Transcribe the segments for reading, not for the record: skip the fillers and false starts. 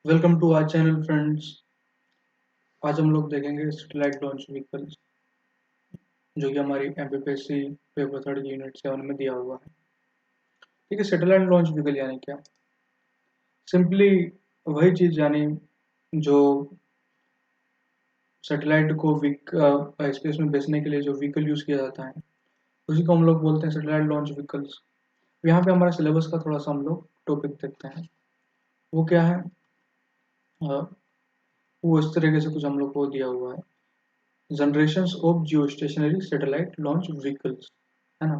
Welcome to our channel friends. आज हम लोग देखेंगे सैटेलाइट लॉन्च व्हीकल्स जो कि हमारी एमपीपीएससी पेपर थर्ड यूनिट 7 में दिया हुआ है। ठीक है, सैटेलाइट लॉन्च व्हीकल यानी क्या? सिंपली वही चीज़ यानी जो सैटेलाइट को स्पेस में भेजने के लिए जो व्हीकल यूज़ किया जाता है उसी को हम लोग बोलते हैं सैटेलाइट लॉन्च व्हीकल्स। यहाँ पे हमारे सिलेबस का थोड़ा सा हम लोग टॉपिक देखते हैं। वो क्या है? अ, वो इस तरीके से कुछ हम लोग को दिया हुआ है। Generations of Jio stationery satellite launch vehicles, है ना?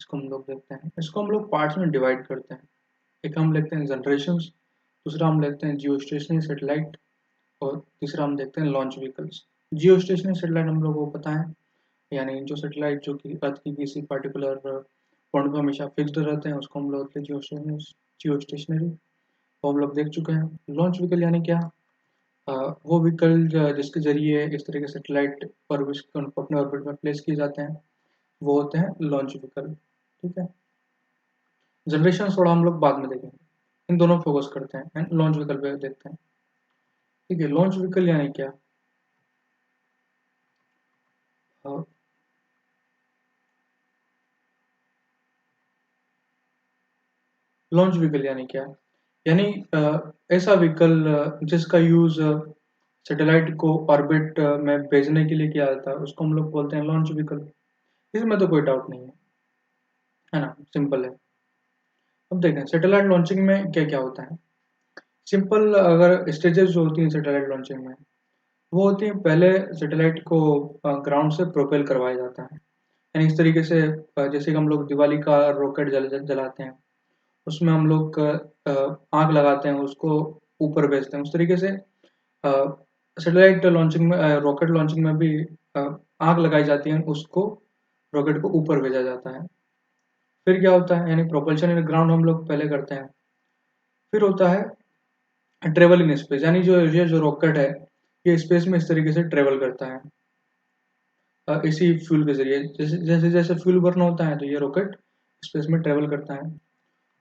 इसको हम लोग देखते हैं। इसको हम लोग पार्ट्स में डिवाइड करते हैं। एक हम लेते हैं जनरेशंस, दूसरा हम लेते हैं जियो स्टेशनरी सैटेलाइट और तीसरा हम देखते हैं लॉन्च व्हीकल्स। जियो स्टेशनरी सैटेलाइट हम लोगों को पता है, यानी जो सैटेलाइट जो कि अर्थ की किसी पर्टिकुलर पॉइंट पर हमेशा फिक्स्ड रहते हैं उसको हम लोग बोलते हैं जियो स्टेशनरी। वो हम लोग देख चुके हैं। लॉन्च व्हीकल यानी क्या? वो व्हीकल जिसके जरिए इस तरह के सैटेलाइट अपने ऑर्बिट में प्लेस किए जाते हैं वो होते हैं लॉन्च व्हीकल। ठीक है, जनरेशन थोड़ा हम लोग बाद में देखेंगे। इन दोनों फोकस करते हैं एंड लॉन्च व्हीकल पे देखते हैं। ठीक है, लॉन्च व्हीकल यानी क्या? लॉन्च व्हीकल यानी क्या? यानी ऐसा व्हीकल जिसका यूज सैटेलाइट को ऑर्बिट में भेजने के लिए किया जाता है उसको हम लोग बोलते हैं लॉन्च व्हीकल। इसमें तो कोई डाउट नहीं है ना? सिंपल है। अब देखें सैटेलाइट लॉन्चिंग में क्या क्या होता है। सिंपल अगर स्टेजेस जो होती हैं सैटेलाइट लॉन्चिंग में वो होती है, पहले सैटेलाइट को ग्राउंड से प्रोपेल करवाया जाता है। यानी इस तरीके से जैसे कि हम लोग दिवाली का रॉकेट जलाते हैं उसमें हम लोग आग लगाते हैं उसको ऊपर भेजते हैं। उस तरीके से सैटेलाइट लॉन्चिंग में रॉकेट लॉन्चिंग में भी अ, आग लगाई जाती है, उसको रॉकेट को ऊपर भेजा जाता है। फिर क्या होता है, यानी प्रोपल्शन इन ग्राउंड हम लोग पहले करते हैं। फिर होता है ट्रेवल इन स्पेस, यानी ये जो रॉकेट है ये स्पेस में इस तरीके से ट्रेवल करता है इसी फ्यूल के जरिए। जैसे जैसे जैसे फ्यूल बर्न होता है तो ये रॉकेट स्पेस में ट्रेवल करता है।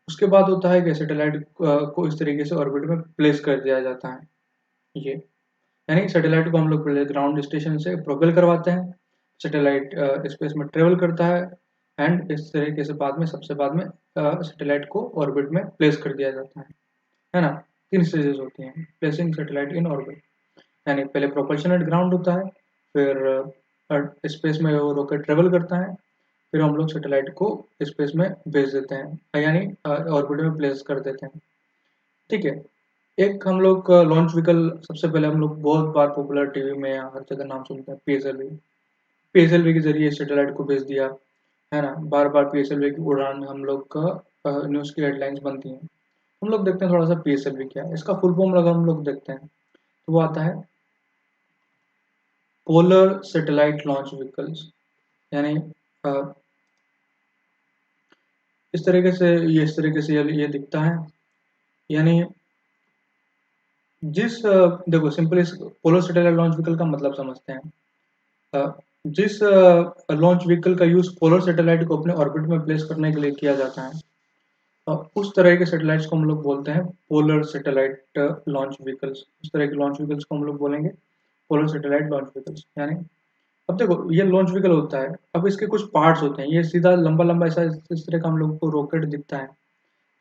उसके बाद होता है कि सैटेलाइट को इस तरीके से ऑर्बिट में प्लेस कर दिया जाता है। ये यानी सैटेलाइट को हम लोग पहले ग्राउंड स्टेशन से प्रोपेल करवाते हैं, सैटेलाइट स्पेस में ट्रेवल करता है एंड इस तरीके से सबसे बाद में सैटेलाइट को ऑर्बिट में प्लेस कर दिया जाता है ना? 3 स्टेजेस होती हैं प्लेसिंग सैटेलाइट इन ऑर्बिट। यानी पहले प्रोपल्शन एट ग्राउंड होता है, फिर स्पेस में वो रॉकेट ट्रेवल करता है, फिर हम लोग सैटेलाइट को स्पेस में भेज देते हैं, यानी ऑर्बिट में प्लेस कर देते हैं। ठीक है, एक हम लोग लॉन्च व्हीकल सबसे पहले हम लोग बहुत बार पॉपुलर टीवी में या हर जगह नाम सुनते हैं, पीएसएलवी। पीएसएलवी के जरिए सैटेलाइट को भेज दिया, है ना? बार बार पीएसएलवी की उड़ान हम लोग का न्यूज़ की हेडलाइंस बनती हैं। हम लोग देखते हैं थोड़ा सा पीएसएलवी क्या है। इसका फुल फॉर्म अगर हम लोग देखते हैं तो वो आता है पोलर सैटेलाइट लॉन्च व्हीकल्स। यानी अ, इस तरीके से ये दिखता है। यानी देखो simply polar satellite launch vehicle का मतलब समझते हैं। जिस लॉन्च व्हीकल का यूज पोलर सैटेलाइट को अपने ऑर्बिट में प्लेस करने के लिए किया जाता है उस तरह के सैटेलाइट्स को हम लोग बोलते हैं पोलर सैटेलाइट लॉन्च व्हीकल्स। उस तरह के लॉन्च व्हीकल्स को हम लोग बोलेंगे पोलर सैटेलाइट लॉन्च व्हीकल्स। यानी अब देखो ये लॉन्च व्हीकल होता है, अब इसके कुछ पार्ट्स होते हैं। ये सीधा लंबा लंबा ऐसा इस तरह का हम लोग को रॉकेट दिखता है,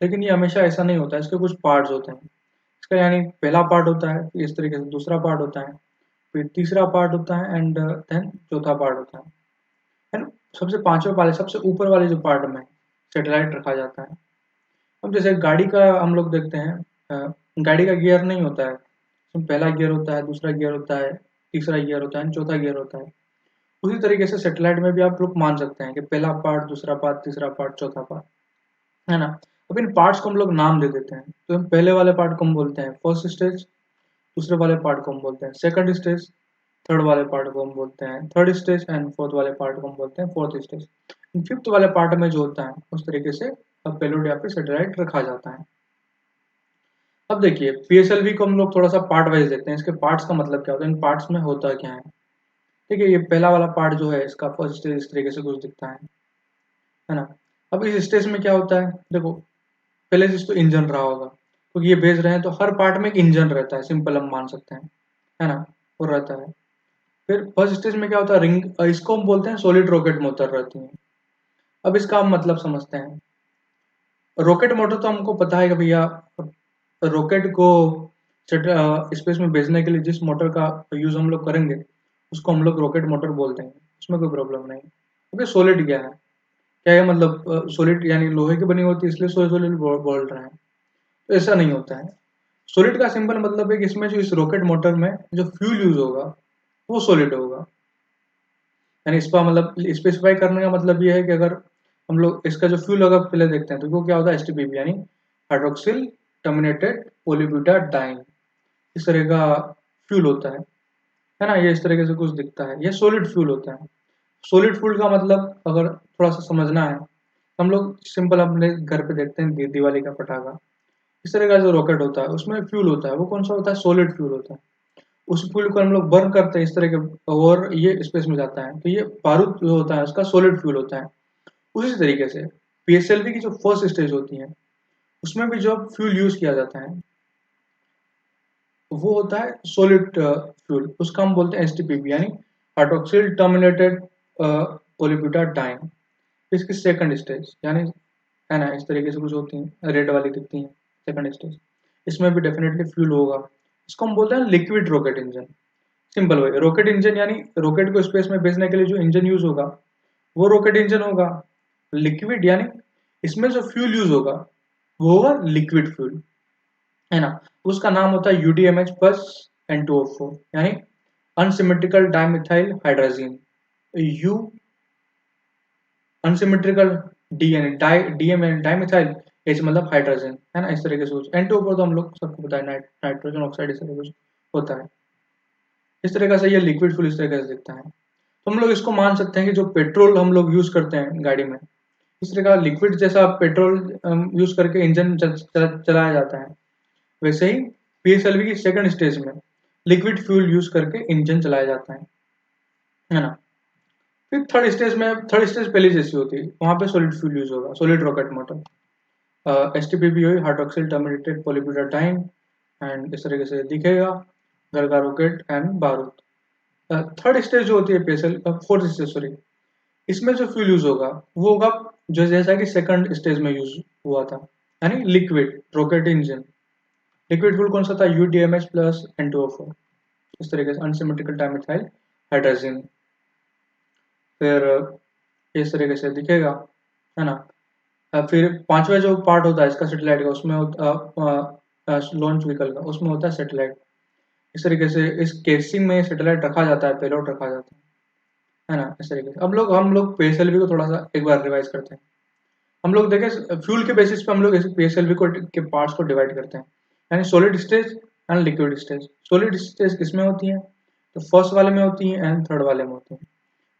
लेकिन ये हमेशा ऐसा नहीं होता है। इसके कुछ पार्ट्स होते हैं। इसका यानी पहला पार्ट होता है, फिर इस तरीके से दूसरा पार्ट होता है, फिर तीसरा पार्ट होता है एंड देन चौथा पार्ट होता है ना? सबसे पांचवें वाले सबसे ऊपर वाले जो पार्ट में सैटेलाइट रखा जाता है। अब जैसे गाड़ी का हम लोग देखते हैं, गाड़ी का गियर नहीं होता है। उसमें पहला गियर होता है, दूसरा गियर होता है, तीसरा गियर होता है, चौथा गियर होता है। उसी तरीके से सैटेलाइट में भी आप लोग मान सकते हैं कि पहला पार्ट, दूसरा पार्ट, तीसरा पार्ट, चौथा पार्ट, है ना? अब इन पार्ट्स को हम लोग नाम दे देते हैं। तो हम पहले वाले पार्ट को हम बोलते हैं फर्स्ट स्टेज, दूसरे वाले पार्ट को हम बोलते हैं सेकंड स्टेज, थर्ड वाले पार्ट को हम बोलते हैं थर्ड स्टेज एंड फोर्थ वाले पार्ट को हम बोलते हैं फोर्थ स्टेज। फिफ्थ वाले पार्ट में जो होता है उस तरीके से पेलोड या फिर सैटेलाइट रखा जाता है। अब देखिए पीएसएलवी को हम लोग थोड़ा सा पार्ट वाइज देखते हैं। इसके पार्ट्स का मतलब क्या होता है, इन पार्ट्स में होता क्या है। ठीक है, ये पहला वाला पार्ट जो है इसका फर्स्ट स्टेज इस तरीके से कुछ दिखता है ना? अब इस स्टेज में क्या होता है, देखो पहले जिस तो इंजन रहा होगा, क्योंकि ये भेज रहे हैं तो हर पार्ट में एक इंजन रहता है, सिंपल हम मान सकते हैं, है ना, वो रहता है। फिर फर्स्ट स्टेज में क्या होता है, रिंग, इसको हम बोलते हैं सॉलिड रॉकेट मोटर रहती है। अब इसका हम मतलब समझते हैं। रॉकेट मोटर तो हमको पता है कि भैया रॉकेट को स्पेस में भेजने के लिए जिस मोटर का यूज हम लोग करेंगे उसको हम लोग रॉकेट मोटर बोलते हैं, उसमें कोई प्रॉब्लम नहीं। क्योंकि सॉलिड क्या है, क्या है मतलब सॉलिड यानी लोहे की बनी होती है इसलिए सॉलिड बोल रहे हैं, तो ऐसा नहीं होता है। सॉलिड का सिंपल मतलब है कि इसमें जो इस रॉकेट मोटर में जो फ्यूल यूज होगा वो सॉलिड होगा। यानी इसका मतलब स्पेसिफाई करने का मतलब ये है कि अगर हम लोग इसका जो फ्यूल होगा पहले देखते हैं, तो वो क्या होता है, एसटीपीपी यानी हाइड्रोक्सिल टर्मिनेटेड पॉलीब्यूटाडाइन, इस तरह का फ्यूल होता है ना, ये इस तरीके से कुछ दिखता है, ये सॉलिड फ्यूल होता है। सॉलिड फ्यूल का मतलब अगर थोड़ा सा समझना है, हम लोग सिंपल अपने घर पे देखते हैं दिवाली का पटाखा, इस तरह का जो रॉकेट होता है उसमें फ्यूल होता है, वो कौन सा होता है, सॉलिड फ्यूल होता है। उस फ्यूल को हम लोग बर्न करते हैं इस तरह के, और ये स्पेस में जाता है, तो ये बारूद जो होता है उसका सॉलिड फ्यूल होता है। उसी तरीके से पीएसएलवी की जो फर्स्ट स्टेज होती है उसमें भी जो फ्यूल यूज किया जाता है वो होता है सॉलिड फ्यूल, उसका हम बोलते हैं एसटीपीपी यानी हाइड्रोक्सिल टर्मिनेटेड पॉलीब्यूटाडाइन। इसकी सेकंड स्टेज यानी, है ना, इस तरीके से कुछ होती हैं, रेड वाली दिखती हैं सेकंड स्टेज, इसमें भी डेफिनेटली फ्यूल होगा। इसको हम बोलते हैं लिक्विड रॉकेट इंजन। सिंपल वही, रॉकेट इंजन यानी रॉकेट को स्पेस में भेजने के लिए जो इंजन यूज होगा वो रॉकेट इंजन होगा। लिक्विड यानी इसमें जो फ्यूल यूज होगा वो होगा लिक्विड फ्यूल, है ना। उसका नाम होता है यूडीएमएच प्लस N2O4 यानी unsymmetrical dimethyl hydrogen. You unsymmetrical, D यानी डीएम यानी डाइमिथाइल, एच मतलब हाइड्रोजन, है ना, इस तरीके से। N2O4 तो हम लोग सबको पता है, नाइट्रोजन ऑक्साइड इस तरह कुछ होता है। इस तरीके से ये लिक्विड फ्यूल इस तरीके से दिखता है। तो हम लोग इसको मान सकते हैं कि जो पेट्रोल हम लोग यूज करते हैं गाड़ी में, इस तरह का लिक्विड जैसा पेट्रोल यूज करके इंजन चलाया जाता है, वैसे ही पीएसएलवी की सेकंड स्टेज में लिक्विड फ्यूल यूज करके इंजन चलाया जाता है ना। फिर थर्ड स्टेज पहले जैसी होती है, वहां पे सॉलिड फ्यूल यूज होगा, सॉलिड रॉकेट मोटर, एसटीपीपी हुई हाइड्रोक्सिल टर्मिनेटेड पॉलीब्यूटाडाइन, एंड इस तरीके से दिखेगा, घर का रॉकेट एंड बारूद। थर्ड स्टेज जो होती है पीएसएल, फोर्थ स्टेज सॉरी, इसमें जो फ्यूल यूज होगा वो होगा जो जैसा कि सेकंड स्टेज में यूज हुआ था, यानी liquid rocket engine. Liquid fuel कौन सा था, यूडीएमएच प्लस N2O4, इस तरीके से अनसिमेट्रिकल डाइमिथाइल हाइड्रोजन। फिर इस तरीके से दिखेगा, है ना। फिर पांचवा जो पार्ट होता है इसका सैटेलाइट का, उसमें लॉन्च व्हीकल का, उसमें होता है सैटेलाइट। इस तरीके से इस केसिंग में सैटेलाइट रखा जाता है, पेलोड रखा जाता है ना, इस तरीके से। अब हम लोग पीएसएलवी को थोड़ा सा एक बार रिवाइज करते हैं। हम लोग देखें फ्यूल के बेसिस पे हम लोग पीएसएलवी को के पार्ट्स को डिवाइड करते हैं, यानी solid stage and liquid stage. Solid stage किसमें होती है, तो फर्स्ट वाले में होती है एंड थर्ड वाले में होती है।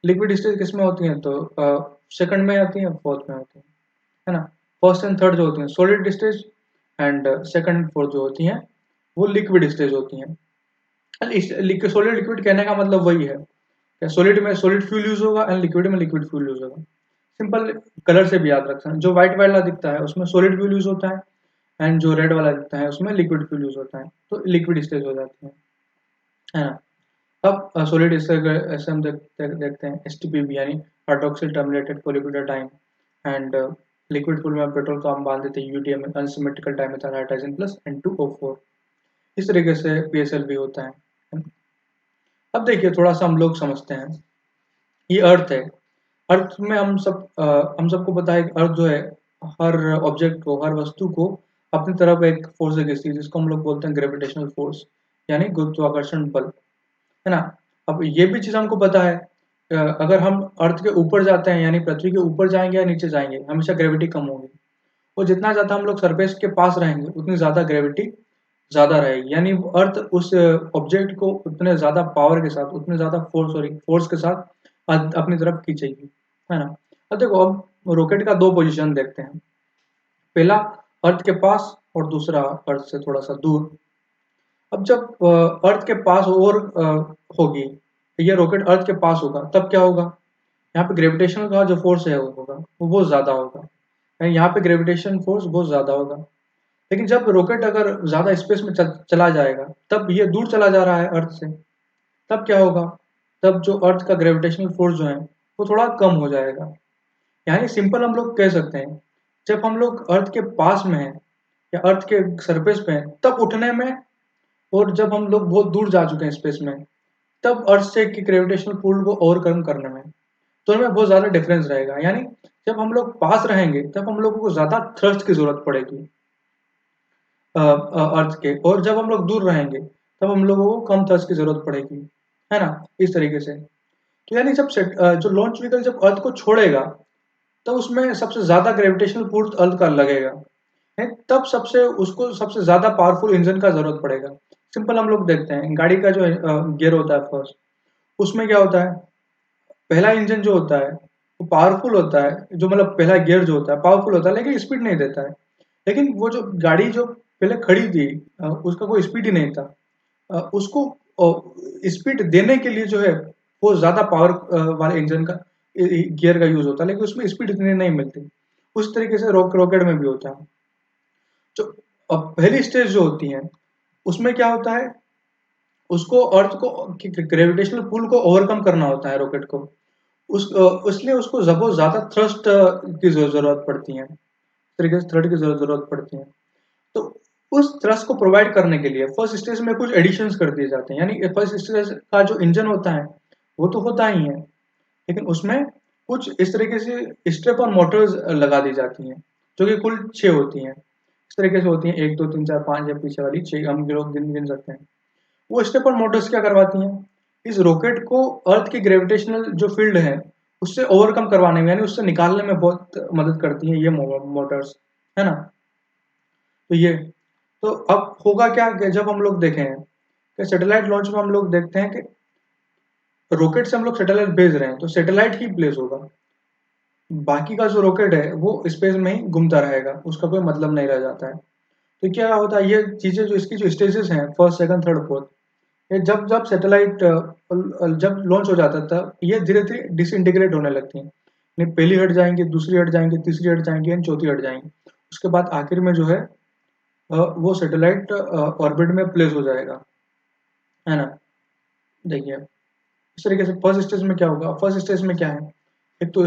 लिक्विड स्टेज किसमें होती है, तो सेकंड में आती है, फोर्थ में होती है ना। फर्स्ट एंड थर्ड जो होती है solid stage, and second and fourth जो होती हैं वो लिक्विड स्टेज होती हैं। सॉलिड लिक्विड कहने का मतलब वही है, सॉलिड में सॉलिड फ्यूल यूज होगा एंड लिक्विड में लिक्विड फ्यूल यूज होगा। सिंपल कलर से भी याद रखते हैं, जो व्हाइट वाला दिखता है उसमें सॉलिड फ्यूल यूज होता है, एंड जो रेड वाला दिखता है उसमें लिक्विड फ्यूल यूज होता है, तो लिक्विड स्टेज हो जाती है ना। अब सॉलिड स्टेज ऐसे हम देखते हैं एसटीपीबी यानी hydroxyl terminated polybutadiene, and liquid fuel में पेट्रोल को हम बांध देते हैं UTM unsymmetrical dimethyl hydrogen plus N2O4। इस तरीके से पीएसएलवी होता है। अब देखिए थोड़ा सा हम लोग समझते हैं, ये अर्थ है। अर्थ में हम सबको पता है कि अर्थ जो है हर ऑब्जेक्ट को, हर वस्तु को अपनी तरफ एक फोर्स से खींचती है, जिसको हम लोग बोलते हैं ग्रेविटेशनल फोर्स यानी गुरुत्वाकर्षण बल, है ना। अब ये भी चीज हमको पता है, अगर हम अर्थ के ऊपर जाते हैं यानी पृथ्वी के ऊपर जाएंगे या नीचे जाएंगे, हमेशा ग्रेविटी कम होगी। और जितना ज्यादा हम लोग सरफेस के पास रहेंगे उतनी ज्यादा ग्रेविटी ज्यादा रहेगी, यानी अर्थ उस ऑब्जेक्ट को उतने ज्यादा पावर के साथ, उतने ज्यादा फोर्स के साथ अपनी तरफ खींचेगी, है ना। अब देखो, अब रॉकेट का दो पोजीशन देखते हैं, पहला अर्थ के पास और दूसरा अर्थ से थोड़ा सा दूर। अब जब अर्थ के पास और होगी, ये रॉकेट अर्थ के पास होगा, तब क्या होगा, यहाँ पे ग्रेविटेशनल का जो फोर्स है वो होगा, वो बहुत ज्यादा होगा, यानी यहाँ पे ग्रेविटेशन फोर्स बहुत ज्यादा होगा। लेकिन जब रॉकेट अगर ज़्यादा स्पेस में चला जाएगा, तब ये दूर चला जा रहा है अर्थ से, तब क्या होगा? तब जो अर्थ का ग्रेविटेशनल फोर्स जो है, वो थोड़ा कम हो जाएगा। यानी सिंपल हम लोग कह सकते हैं, जब हम लोग अर्थ के पास में हैं या अर्थ के सरफेस पे हैं, तब उठने में, और जब हम लोग बहुत दूर जा चुके हैं स्पेस में, तब अर्थ से की ग्रेविटेशनल पुल को ओवरकम करने में, तो हमें बहुत ज़्यादा डिफरेंस रहेगा। यानी जब हम लोग पास रहेंगे, तब हम लोगों को ज़्यादा थ्रस्ट की ज़रूरत पड़ेगी अर्थ के, और जब हम लोग दूर रहेंगे, तब हम लोगों को कम थ्रस्ट की ज़रूरत पड़ेगी, है ना? इस तरीके से। तो यानी जब जो लॉन्च व्हीकल जब अर्थ को छोड़ेगा, तब उसमें सबसे ज़्यादा ग्रेविटेशनल पुल अर्थ का लगेगा, है? तब उसको सबसे ज़्यादा पावरफुल इंजन का ज़रूरत पड़ेगा। सिंपल हम लोग देखते हैं, गाड़ी का जो गियर होता है फर्स्ट, उसमें क्या होता है? पहला इंजन जो होता है वो पावरफुल होता है, जो मतलब पहला गियर जो होता है पावरफुल होता है, लेकिन स्पीड नहीं देता है। लेकिन वो जो गाड़ी जो पहले खड़ी थी, उसका कोई स्पीड ही नहीं था। उसको स्पीड देने के लिए जो है, वो ज्यादा पावर वाले इंजन का गियर का यूज होता है, लेकिन उसमें स्पीड इतनी नहीं मिलती। उस तरीके से रॉकेट में भी होता है। जो पहली स्टेज जो होती है, उसमें क्या होता है? उसको अर्थ को ग्रेविटेशनल पुल को ओवरकम करना होता है रॉकेट को। इसलिए उसको बहुत ज्यादा थ्रस्ट की जरूरत पड़ती है, इस तरीके से थ्रस्ट की जरूरत पड़ती है। तो उस थ्रस्ट को प्रोवाइड करने के लिए फर्स्ट स्टेज में कुछ एडिशंस कर दिए जाते हैं। यानी फर्स्ट स्टेज का जो इंजन होता है, वो तो होता ही है, लेकिन उसमें कुछ इस तरीके से स्टेप और मोटर्स लगा दी जाती हैं, जो कि कुल 6 होती हैं। इस तरीके से होती हैं, 1 2 3 4 5 या पीछे वाली 6 हम लोग गिन गिन सकते हैं। वो स्टेप और मोटर्स क्या करवाती हैं? इस रॉकेट को अर्थ की ग्रेविटेशनल जो फील्ड है, उससे ओवरकम करवाने में, यानी उससे निकालने में बहुत मदद करती हैं ये मोटर्स, है ना? तो ये, तो अब होगा क्या कि जब हम लोग देखें कि सैटेलाइट लॉन्च में हम लोग देखते हैं कि रॉकेट से हम लोग सैटेलाइट भेज रहे हैं, तो सैटेलाइट ही प्लेस होगा। बाकी का जो रॉकेट है वो स्पेस में ही घूमता रहेगा, उसका कोई मतलब नहीं रह जाता है। तो क्या होता है, ये चीजें जो इसकी जो स्टेजेस हैं, फर्स्ट सेकंड थर्ड फोर्थ, ये जब जब सैटेलाइट जब लॉन्च हो जाता था, ये धीरे धीरे डिसइंटीग्रेट होने लगती हैं। यानी पहली हट जाएंगी, दूसरी हट जाएंगी, तीसरी हट जाएंगी एंड चौथी हट जाएंगी। उसके बाद आखिर में जो है, वो सैटेलाइट ऑर्बिट में प्लेस हो जाएगा, है ना? देखिए, इस तरीके से फर्स्ट स्टेज में क्या होगा? फर्स्ट स्टेज में क्या है? एक तो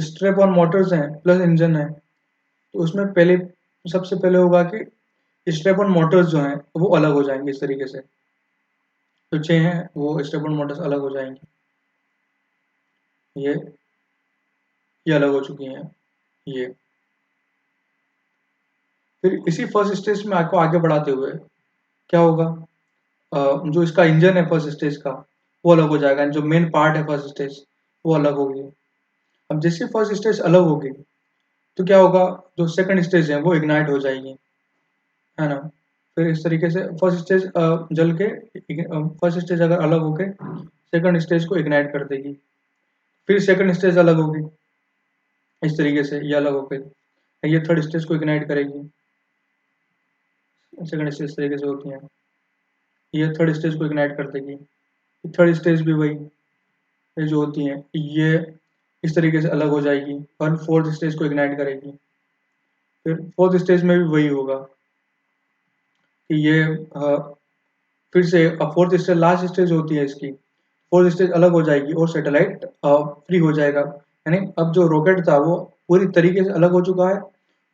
स्ट्रेप ऑन मोटर्स हैं प्लस इंजन है। तो उसमें पहले, सबसे पहले होगा कि स्ट्रेप ऑन मोटर्स जो हैं वो अलग हो जाएंगे। इस तरीके से जो 6 हैं वो स्ट्रेप ऑन मोटर्स अलग हो जाएंगी। ये ये अलग हो चुकी हैं, ये। फिर इसी फर्स्ट स्टेज में आपको आगे बढ़ाते हुए क्या होगा? जो इसका इंजन है फर्स्ट स्टेज का, वो अलग हो जाएगा। जो मेन पार्ट है फर्स्ट स्टेज, वो अलग होगी। अब जैसे फर्स्ट स्टेज अलग होगी, तो क्या होगा? जो सेकंड स्टेज है वो इग्नाइट हो जाएगी, है ना? फिर इस तरीके से फर्स्ट स्टेज जल के, फर्स्ट स्टेज अगर अलग होके सेकंड स्टेज को इग्नाइट कर देगी। फिर सेकंड स्टेज अलग होगी, इस तरीके से ये अलग होकर ये थर्ड स्टेज को इग्नाइट करेगी। सेकंड स्टेज इस तरीके से होती है, ये थर्ड स्टेज को इग्नाइट कर देगी। थर्ड स्टेज भी वही, ये जो होती है ये इस तरीके से अलग हो जाएगी और फोर्थ स्टेज को इग्नाइट करेगी। फिर फोर्थ स्टेज में भी वही होगा कि ये फिर से फोर्थ स्टेज लास्ट स्टेज होती है इसकी, फोर्थ स्टेज अलग हो जाएगी और सैटेलाइट फ्री हो जाएगा। यानी अब जो रॉकेट था वो पूरी तरीके से अलग हो चुका है,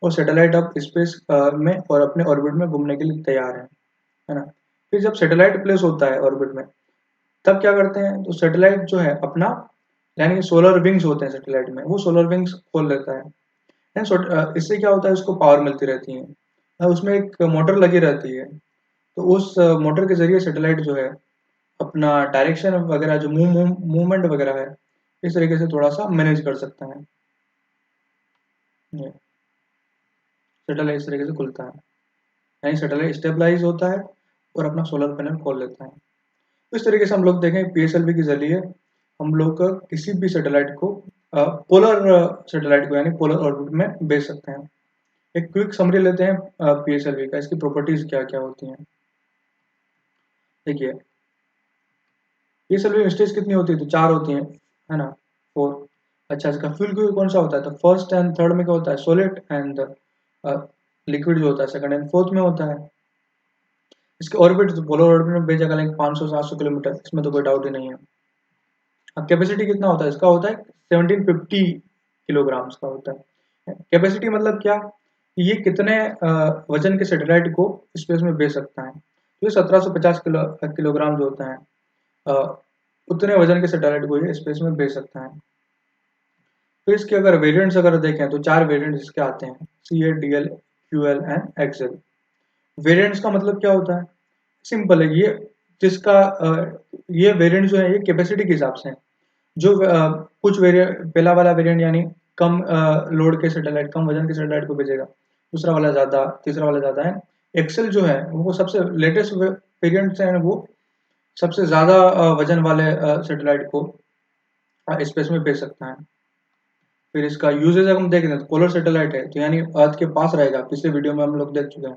और सैटेलाइट अब स्पेस में और अपने ऑर्बिट में घूमने के लिए तैयार है ना? फिर जब सैटेलाइट प्लेस होता है ऑर्बिट में, तब क्या करते हैं? तो सैटेलाइट जो है अपना, यानी सोलर विंग्स होते हैं सैटेलाइट में, वो सोलर विंग्स खोल लेता है। इससे क्या होता है? उसको पावर मिलती रहती है, उसमें एक मोटर लगी रहती है। तो उस मोटर के जरिए सैटेलाइट जो है अपना डायरेक्शन वगैरह, जो मूवमेंट वगैरह है, इस तरीके से थोड़ा सा मैनेज कर सकता है। ये सैटेलाइट इस तरीके से खुलता है, यानी सैटेलाइट स्टेबलाइज होता है और अपना सोलर पैनल खोल लेता है। तो इस तरीके से हम लोग देखें पीएसएलवी के जरिए हम लोग किसी भी सैटेलाइट को, पोलर सैटेलाइट को, यानी पोलर ऑर्बिट में भेज सकते हैं। एक क्विक समरी लेते हैं पीएसएलवी का, इसकी प्रॉपर्टीज क्या क्या होती हैं। देखिए, पीएसएलवी स्टेज कितनी होती है? तो 4 होती हैं, है ना? 4। अच्छा, इसका फ्यूल क्यू कौन सा होता है? तो फर्स्ट एंड थर्ड में क्या होता है? सॉलिड एंड लिक्विड जो होता है सेकंड एंड फोर्थ में होता है। इसके ऑर्बिट तो पोलर ऑर्बिट में भेजा गया 500-700 किलोमीटर, इसमें तो कोई डाउट ही नहीं है। अब कैपेसिटी कितना होता है इसका, होता है 1750 किलोग्राम्स का होता है। कैपेसिटी मतलब क्या, ये कितने वजन के सैटेलाइट को स्पेस में भेज सकता है। तो ये 1750 किलोग्राम जो होता है, उतने वजन के सैटेलाइट को ये स्पेस में भेज सकता है। तो इसके अगर वेरिएंट्स अगर देखें तो 4 वेरिएंट्स इसके आते हैं, CA, DL, QL and XL। Variants का मतलब क्या होता है, सिंपल है, ये जिसका ये वेरिएंट जो है ये कैपेसिटी के हिसाब से है। जो कुछ वेरिएंट, पहला वाला वेरिएंट यानी कम लोड के सैटेलाइट, कम वजन के सैटेलाइट को भेजेगा, दूसरा वाला ज़्यादा, तीसरा वाला ज़्यादा है। एक्सेल जो है वो सबसे लेटेस्ट वेरिएंट्स हैं, वो सबसे ज़्यादा वजन वाले सैटेलाइट को स्पेस में भेज सकता है। फिर इसका यूजेज अगर हम देख रहे हैं तो पोलर सैटेलाइट है तो यानी अर्थ के पास रहेगा, पिछले वीडियो में हम लोग देख चुके हैं,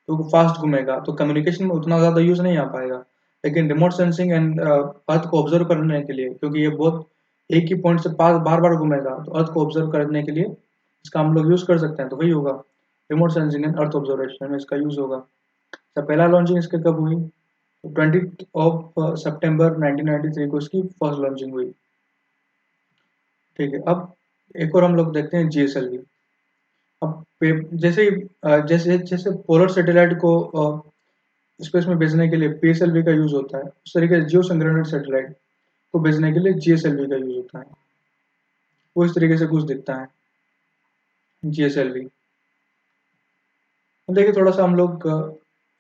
तो फास्ट घूमेगा तो कम्युनिकेशन में उतना ज़्यादा यूज नहीं आ पाएगा। लेकिन रिमोट सेंसिंग एंड अर्थ को ऑब्जर्व करने के लिए, क्योंकि ये बहुत एक ही पॉइंट से पास बार बार घूमेगा, तो अर्थ को ऑब्जर्व करने के लिए इसका हम लोग यूज कर सकते हैं, तो वही होगा remote sensing and earth observation में इसका यूज होगा। तो पहला लॉन्चिंग इसके कब हुई, तो 20 सितंबर 1993 को इसकी फर्स्ट लॉन्चिंग हुई। ठीक है, अब एक और हम लोग देखते हैं GSLV। अब जैसे जैसे पोलर सैटेलाइट को स्पेस में भेजने के लिए PSLV का यूज होता है, उस तरीके से जियो सिंक्रोनस सैटेलाइट को भेजने के लिए GSLV का यूज होता है। वो इस तरीके से कुछ दिखता है GSLV। देखिए थोड़ा सा हम लोग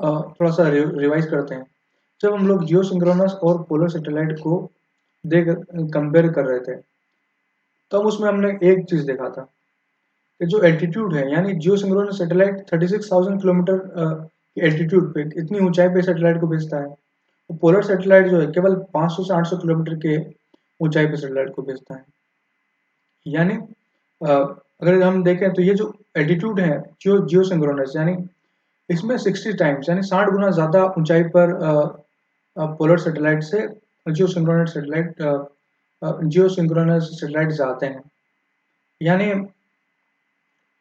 थोड़ा सा रिवाइज करते हैं। जब हम लोग जियो सिंक्रोनस और पोलर सैटेलाइट को देख कंपेयर कर रहे थे, तब उसमें हमने एक चीज देखा था कि जो एल्टीट्यूड है, यानी जियो सिंक्रोनस सैटेलाइट 36,000 किलोमीटर की एल्टीट्यूड पे, इतनी ऊंचाई पे सैटेलाइट को भेजता है। तो पोलर सैटेलाइट जो है केवल 500 से 800 किलोमीटर के ऊंचाई पे सैटेलाइट को भेजता है। यानी अगर हम देखें तो ये जो एल्टीट्यूड है जियो जियो सिंक्रोनस, यानी इसमें 60 टाइम्स यानी 60 गुना ज्यादा ऊंचाई पर पोलर सैटेलाइट से जियो सिंक्रोनस सैटेलाइट जाते हैं। यानी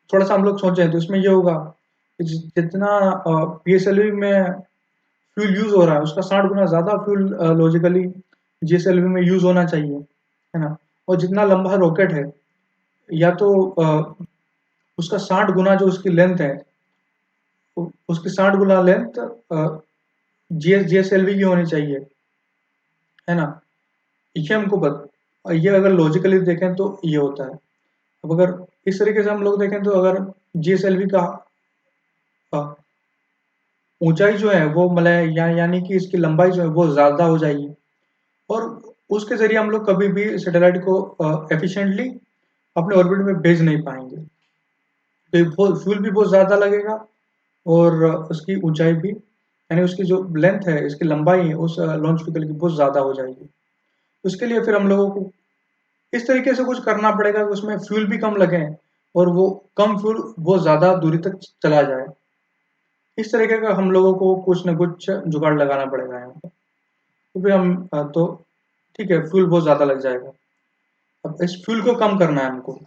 थोड़ा सा हम लोग सोचें तो इसमें ये होगा कि जितना PSLV में फ्यूल यूज हो रहा है, उसका 60 गुना ज्यादा फ्यूल लॉजिकली GSLV में यूज होना चाहिए, है ना। और जितना लंबा रॉकेट है, या तो उसका 60 गुना जो उसकी लेंथ है, उसकी 60 गुना लेंथ GSLV की होनी चाहिए, है ना। ये हमको ये अगर लॉजिकली देखें तो ये होता है। अब अगर इस तरीके से हम लोग देखें तो अगर GSLV का ऊंचाई जो है वो मतलब यानी कि इसकी लंबाई जो है वो ज्यादा हो जाएगी, और उसके जरिए हम लोग कभी भी सैटेलाइट को एफिशिएंटली अपने ऑर्बिट में भेज नहीं पाएंगे। तो फ्यूल भी बहुत ज्यादा लगेगा, और उसकी ऊंचाई भी, यानी उसकी जो लेंथ है, इसकी लंबाई है उस लॉन्च व्हीकल की बहुत ज्यादा हो जाएगी। उसके लिए फिर हम लोगों को इस तरीके से कुछ करना पड़ेगा कि उसमें फ्यूल भी कम लगे, और वो कम फ्यूल बहुत ज्यादा दूरी तक चला जाए। इस तरीके का हम लोगों को कुछ न कुछ जुगाड़ लगाना पड़ेगा यहाँ पर। तो फिर हम तो ठीक है, फ्यूल बहुत ज्यादा लग जाएगा। अब इस फ्यूल को कम करना है हमको,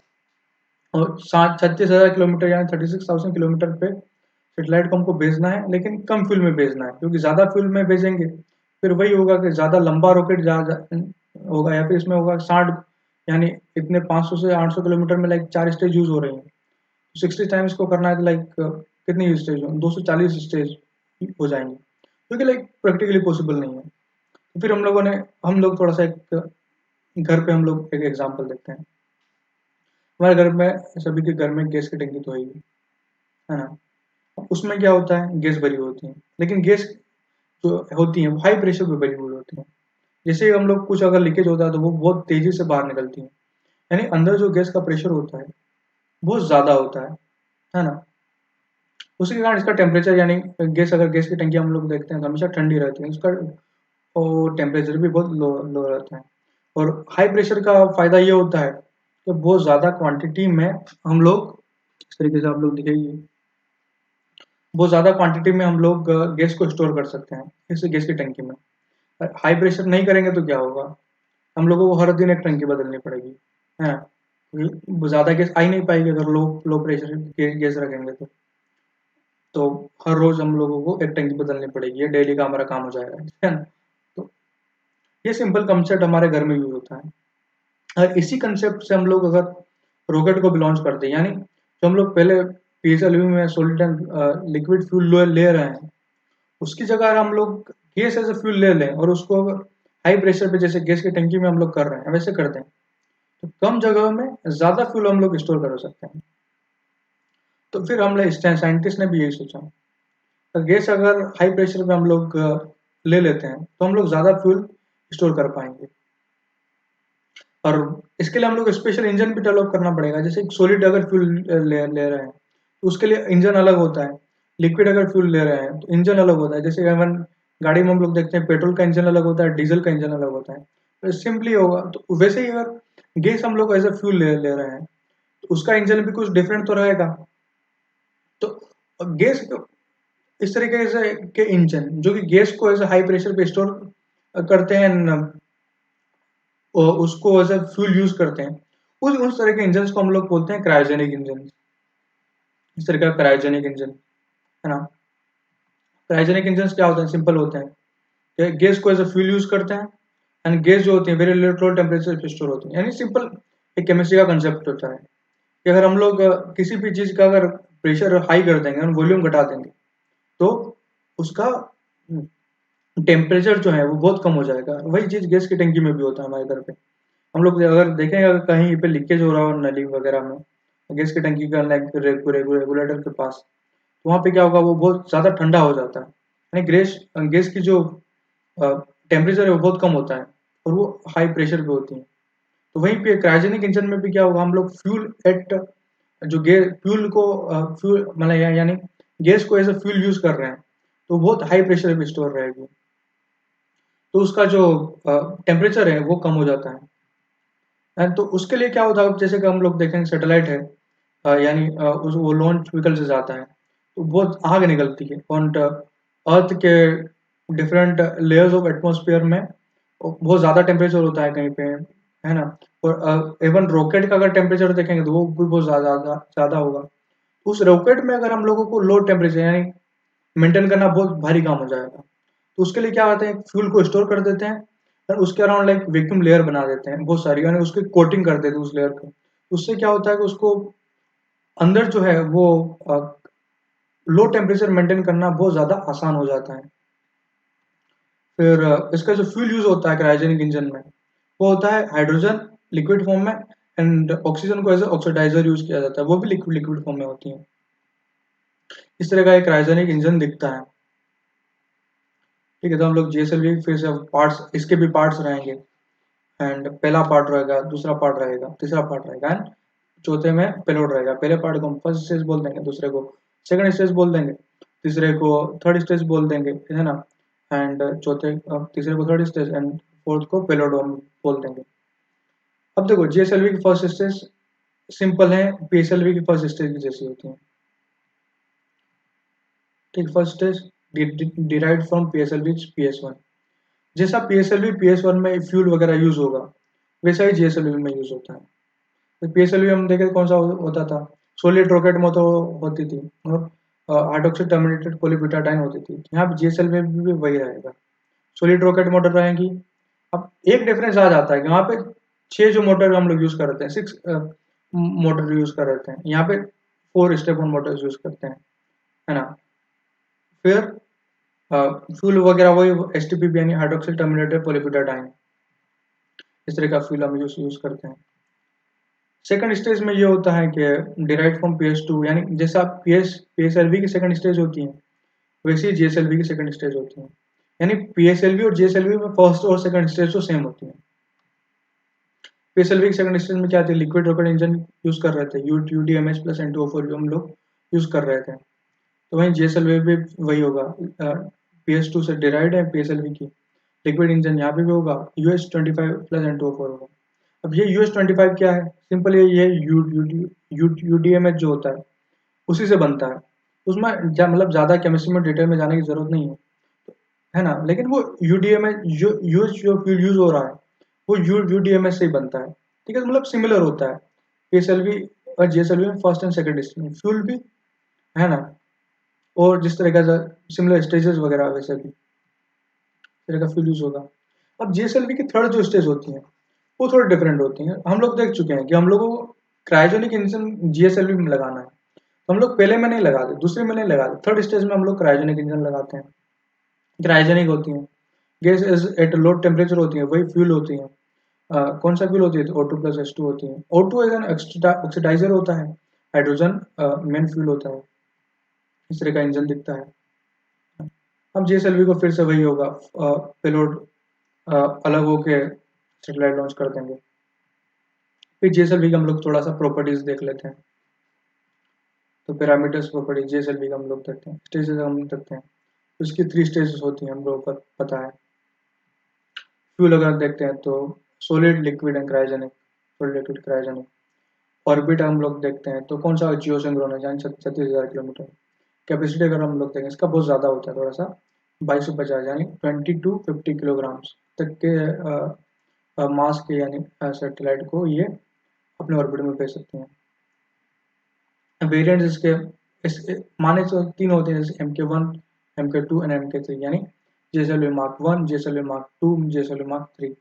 और 36,000 किलोमीटर यानी 36,000 किलोमीटर पे सेटेलाइट को हमको भेजना है, लेकिन कम फ्यूल में भेजना है, क्योंकि ज्यादा फ्यूल में भेजेंगे फिर वही होगा कि ज्यादा लंबा रॉकेट होगा, या फिर इसमें होगा 60, यानी इतने 500 से 800 किलोमीटर में लाइक 4 स्टेज यूज हो रही हैं, 60 टाइम्स को करना है तो लाइक कितनी स्टेज, 240 स्टेज हो जाएंगे, क्योंकि लाइक प्रैक्टिकली पॉसिबल नहीं है। तो फिर हम लोग थोड़ा सा एक घर पे हम लोग एक एग्जांपल देखते हैं। हमारे घर में, सभी के घर में गैस की टंकी तो है ना। उसमें क्या होता है, गैस भरी होती है, लेकिन गैस जो होती है वो हाई प्रेशर पे भरी हुई होती है। जैसे ही हम लोग कुछ अगर लीकेज होता है तो वो बहुत तेजी से बाहर निकलती है, यानी अंदर जो गैस का प्रेशर होता है बहुत ज्यादा होता है ना। उसी के कारण इसका टेम्परेचर, यानी अगर गैस की टंकी हम लोग देखते हैं तो हमेशा ठंडी रहती है, उसका टेम्परेचर भी बहुत लो लो रहता है। और हाई प्रेशर का फायदा ये होता है कि बहुत ज्यादा क्वांटिटी में हम लोग, इस तरीके से आप लोग दिखेंगे, बहुत ज़्यादा क्वांटिटी में हम लोग गैस को स्टोर कर सकते हैं इस गैस की टंकी में। हाई प्रेशर नहीं करेंगे तो क्या होगा, हम लोगों को हर दिन एक टंकी बदलनी पड़ेगी, है ना। ज़्यादा गैस आ ही नहीं पाएगी अगर लो लो प्रेशर गैस रखेंगे तो। तो हर रोज हम लोगों को एक टंकी बदलनी पड़ेगी, ये डेली का हमारा काम हो जाएगा, ठीक है ना। तो ये सिंपल कंसेप्ट हमारे घर में यूज होता है। और इसी कंसेप्ट से हम लोग अगर रॉकेट को भी लॉन्च करते हैं, यानी जो हम लोग पहले पीएसएलवी में सॉलिड एंड लिक्विड फ्यूल ले रहे हैं, उसकी जगह अगर हम लोग गैस एज ए फ्यूल ले लें और उसको हाई प्रेशर पे जैसे गैस की टंकी में हम लोग कर रहे हैं वैसे कर दें, तो कम जगह में ज्यादा फ्यूल हम लोग स्टोर कर सकते हैं। तो फिर हम लोग साइंटिस्ट ने भी यही सोचा, तो गैस अगर हाई प्रेशर पे हम लोग ले लेते हैं तो हम लोग ज्यादा फ्यूल स्टोर कर पाएंगे। और इसके लिए हम लोग स्पेशल इंजन भी डेवलप करना पड़ेगा। जैसे सॉलिड अगर फ्यूल ले रहे हैं तो उसके लिए इंजन अलग होता है, लिक्विड अगर फ्यूल ले रहे हैं तो इंजन अलग होता है। जैसे इवन गाड़ी में हम लोग देखते हैं पेट्रोल का इंजन अलग होता है, डीजल का इंजन अलग होता है, तो सिंपली होगा। तो वैसे ही अगर गैस हम लोग एज ए फ्यूल ले रहे हैं तो उसका इंजन भी कुछ डिफरेंट तो रहेगा। तो गैस इस तरीके से के इंजन जो कि गैस को एज हाई प्रेशर पे स्टोर करते हैं और उसको एज ए फ्यूल यूज करते हैं, उस तरह के इंजन को हम लोग बोलते हैं क्रायोजेनिक इंजन। इस तरह का क्रायोजेनिक इंजन है ना। क्रायोजेनिक इंजन क्या होते हैं, सिंपल होते हैं कि गैस को एज अ फ्यूल यूज करते हैं एंड गैस जो होती है वेरी लो टेम्परेचर पे स्टोर होती है। यानी सिंपल एक केमिस्ट्री का कंसेप्ट होता है कि अगर हम लोग किसी भी चीज का अगर प्रेशर हाई कर देंगे और वॉल्यूम घटा देंगे तो उसका टेम्परेचर जो है वो बहुत कम हो जाएगा। वही चीज गैस की टंकी में भी होता है हमारे घर पे। हम लोग अगर देखेंगे अगर कहीं पे लीकेज हो रहा हो नली वगैरह में, गैस की टंकी का रेगुलेटर के पास, तो वहाँ पे क्या होगा, वो बहुत ज्यादा ठंडा हो जाता है। यानी गैस गैस की जो टेम्परेचर है वो बहुत कम होता है और वो हाई प्रेशर पे होती है। तो वहीं पे क्रायोजेनिक इंजन में भी क्या होगा, हम लोग फ्यूल एट जो गैस फ्यूल को फ्यूल मतलब यानी गैस को एज ए फ्यूल यूज कर रहे हैं तो बहुत हाई प्रेशर पे स्टोर रहेगी, तो उसका जो टेम्परेचर है वो कम हो जाता है। तो उसके लिए क्या होता है, जैसे कि हम लोग देखेंगे सैटेलाइट है, यानी वो लॉन्च व्हीकल से जाता है तो बहुत आग निकलती है और अर्थ के डिफरेंट लेयर्स ऑफ एटमॉस्फेयर में बहुत ज्यादा टेम्परेचर होता है कहीं पे, है ना। और इवन रॉकेट का अगर टेम्परेचर देखेंगे तो वो भी बहुत ज्यादा ज्यादा होगा। उस रॉकेट में अगर हम लोगों को लो टेम्परेचर यानी मेंटेन करना बहुत भारी काम हो जाएगा, तो उसके लिए क्या होता है, फ्यूल को स्टोर कर देते हैं और उसके अराउंड लाइक वैक्यूम लेयर बना देते हैं बहुत सारी, यानी उसकी कोटिंग कर देते हैं उस लेयर को। उससे क्या होता है कि उसको अंदर जो है वो लो टेम्परेचर मेंटेन करना बहुत ज्यादा आसान हो जाता है। फिर इसका जो फ्यूल यूज होता है क्रायोजेनिक इंजन में वो होता है हाइड्रोजन लिक्विड फॉर्म में एंड ऑक्सीजन को एज ऑक्सीडाइजर यूज किया जाता है, वो भी लिक्विड लिक्विड फॉर्म में होती है। इस तरह का एक क्रायोजेनिक इंजन दिखता है। ठीक है, तो हम लोग जीएसएलवी फिर से पार्ट्स, इसके भी पार्ट्स रहेंगे एंड पहला पार्ट रहेगा, दूसरा पार्ट रहेगा, तीसरा पार्ट रहेगा एंड चौथे में पेलोड रहेगा। पहले पार्ट को हम फर्स्ट स्टेज बोल देंगे, दूसरे को सेकंड स्टेज बोल देंगे, तीसरे को थर्ड स्टेज बोल देंगे, है ना। एंड तीसरे को थर्ड स्टेज एंड फोर्थ को पेलोड हम बोल देंगे। अब देखो जीएसएलवी की फर्स्ट स्टेज सिंपल है, पीएसएलवी की फर्स्ट स्टेज की जैसी होती है। ठीक, first stage derived from PSLV PS1. जैसा पीएसएलवी पीएस1 में फ्यूल वगैरह यूज होगा वैसा ही जीएसएलवी में यूज होता है। तो पीएसएलवी हम देखें कौन सा होता था, सॉलिड रॉकेट में तो होती थी और हाइड्रोक्सी टर्मिनेटेड पॉलीब्यूटाडाइन होती थी। यहाँ पे जीएसएलवी में भी वही रहेगा, सॉलिड रॉकेट मोटर रहेंगी। अब एक डिफरेंस आ जाता है कि वहाँ पे 6 जो मोटर हम लोग यूज कर रहे हैं, 6 मोटर यूज कर रहे हैं, यहाँ पे 4 स्टेप ऑन मोटर यूज करते हैं, है ना। फिर फ्यूल वगैरह वही एसटीपी यानी हाइड्रोक्सिल टर्मिनेटेड पॉलीब्यूटाडाइन, इस तरह का फ्यूल हम यूज करते हैं। सेकंड स्टेज में ये होता है कि डिराइव फ्रॉम पीएस2, यानी जैसा पीएसएलवी की सेकंड स्टेज होती है वैसे ही जीएसएलवी की सेकंड स्टेज होती है। यानी पीएसएलवी और जीएसएलवी में फर्स्ट और सेकंड स्टेज तो सेम होती है। पीएसएलवी की सेकंड स्टेज में क्या थी, लिक्विड रॉकेट इंजन यूज कर रहे थे, यूडीएमएच प्लस N2O4 हम लोग यूज कर रहे थे। तो वहीं जीएसएलवी भी वही होगा, पीएस2 से डिराइव्ड है पीएसएलवी की लिक्विड इंजन, यहाँ पे भी होगा US25 प्लस N2O4 होगा। अब ये US25 क्या है, सिंपल ये यूडीएमएच जो होता है उसी से बनता है। उसमें मतलब ज्यादा केमिस्ट्री में डिटेल में जाने की जरूरत नहीं है ना। लेकिन वो यूडीएमएच जो फ्यूल यूज हो रहा है वो यूडीएमएच से ही बनता है। ठीक है, तो मतलब सिमिलर होता है पीएसएलवी और जीएसएलवी में first and second stage fuel भी, है ना। और जिस तरह का सिमिलर स्टेजेस वगैरह वैसे भी इस तरह का फ्यूल यूज होगा। अब जीएसएलवी की थर्ड जो स्टेज होती है वो थोड़ी डिफरेंट होती हैं। हम लोग देख चुके हैं कि हम लोगों को क्रायोजेनिक इंजन जीएसएलवी में लगाना है, तो हम लोग पहले में नहीं लगाते, दूसरे में नहीं लगाते, थर्ड स्टेज में हम लोग क्रायोजेनिक इंजन लगाते हैं। क्रायोजेनिक होती हैं, gas is at low temperature होती है, वही फ्यूल होती है। कौन सा फ्यूल होती है? तो O2+H2 होती है। O2 एज एन ऑक्सीडाइजर होता है, हाइड्रोजन मेन फ्यूल होता है। इस तरह का इंजन दिखता है। अब जीएसएलवी को फिर से वही होगा, पेलोड अलग होके सेटेलाइट लॉन्च कर देंगे। फिर जीएसएलवी का हम लोग थोड़ा सा प्रॉपर्टीज देख लेते हैं। तो पैरामीटर्स प्रॉपर्टी जीएसएलवी का हम लोग देखते हैं, स्टेजेस हम देखते हैं। तो इसकी 3 स्टेजेस होती हैं, हम लोगों को पता है। फ्यूल अगर देखते हैं तो solid, liquid and cryogenic, solid, liquid, cryogenic. Orbit हम लोग देखते हैं तो कौन सा? जियोसिंक्रोनस यानी 36,000 किलोमीटर। कैपेसिटी अगर हम लोग देखें इसका बहुत ज़्यादा होता है, थोड़ा सा 2250 यानी 20 to 50 किलोग्राम तक के मास के यानी सैटेलाइट को ये अपने ऑर्बिट में भेज सकते हैं। वेरिएंट्स इसके माने तो 3 होते हैं, जैसे MK1, MK2 एंड MK3 यानी JSLV Mark 1, JSLV Mark 2, JSLV Mark 3।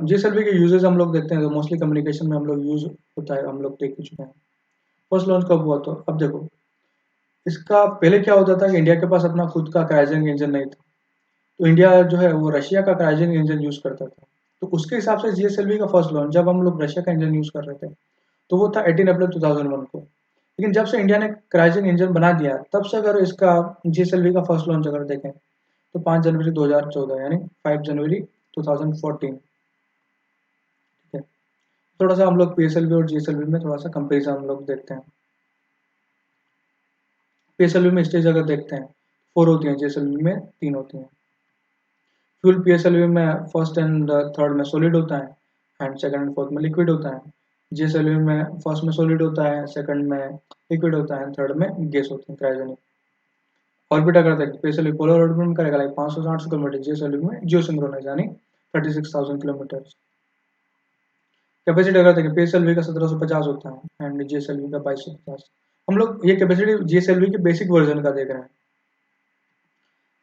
JSLV के यूजेस हम लोग देखते हैं तो मोस्टली कम्युनिकेशन में हम लोग यूज होता है, हम लोग देख ही चुके हैं। फर्स्ट लॉन्च कब हुआ? तो अब देखो, इसका पहले क्या होता था कि इंडिया के पास अपना खुद का क्रायोजेनिक इंजन नहीं था, तो इंडिया जो है वो रशिया का क्रायोजेनिक इंजन यूज करता था। तो उसके हिसाब से जीएसएलवी का फर्स्ट लॉन्च जब हम लोग रशिया का इंजन यूज कर रहे थे तो वो था 18 अप्रैल 2001 को। लेकिन जब से इंडिया ने क्रायोजेनिक इंजन बना दिया तब से अगर इसका जीएसएलवी का फर्स्ट लॉन्च अगर देखें तो 5 जनवरी 2014 यानी 5 जनवरी 2014। ठीक है, थोड़ा सा हम लोग पीएसएलवी और जीएसएलवी में थोड़ा सा कंपेरिजन हम लोग देखते हैं। पीएसएलवी में स्टेज अगर देखते हैं 4 होती हैं, जीएसएलवी में 3 होती हैं। फ्यूल पीएसएलवी में फर्स्ट एंड थर्ड में सॉलिड होता है एंड सेकंड एंड फोर्थ में लिक्विड होता है। जीएसएलवी में फर्स्ट में सॉलिड होता है, सेकंड में लिक्विड होता है, थर्ड में गैस होती है क्रायोजेनिक। ऑर्बिट अगर देखते हैं पीएसएलवी पोलर ऑर्बिट में करेगा लाइक 500 से 800 किलोमीटर, जीएसएलवी में जियोसिंक्रोनस यानी 36,000 किलोमीटर। कैपेसिटी अगर देखें पीएसएलवी का 1750 होता है एंड जीएसएलवी का 2250। हम लोग ये कैपेसिटी जीएसएलवी के बेसिक वर्जन का देख रहे हैं।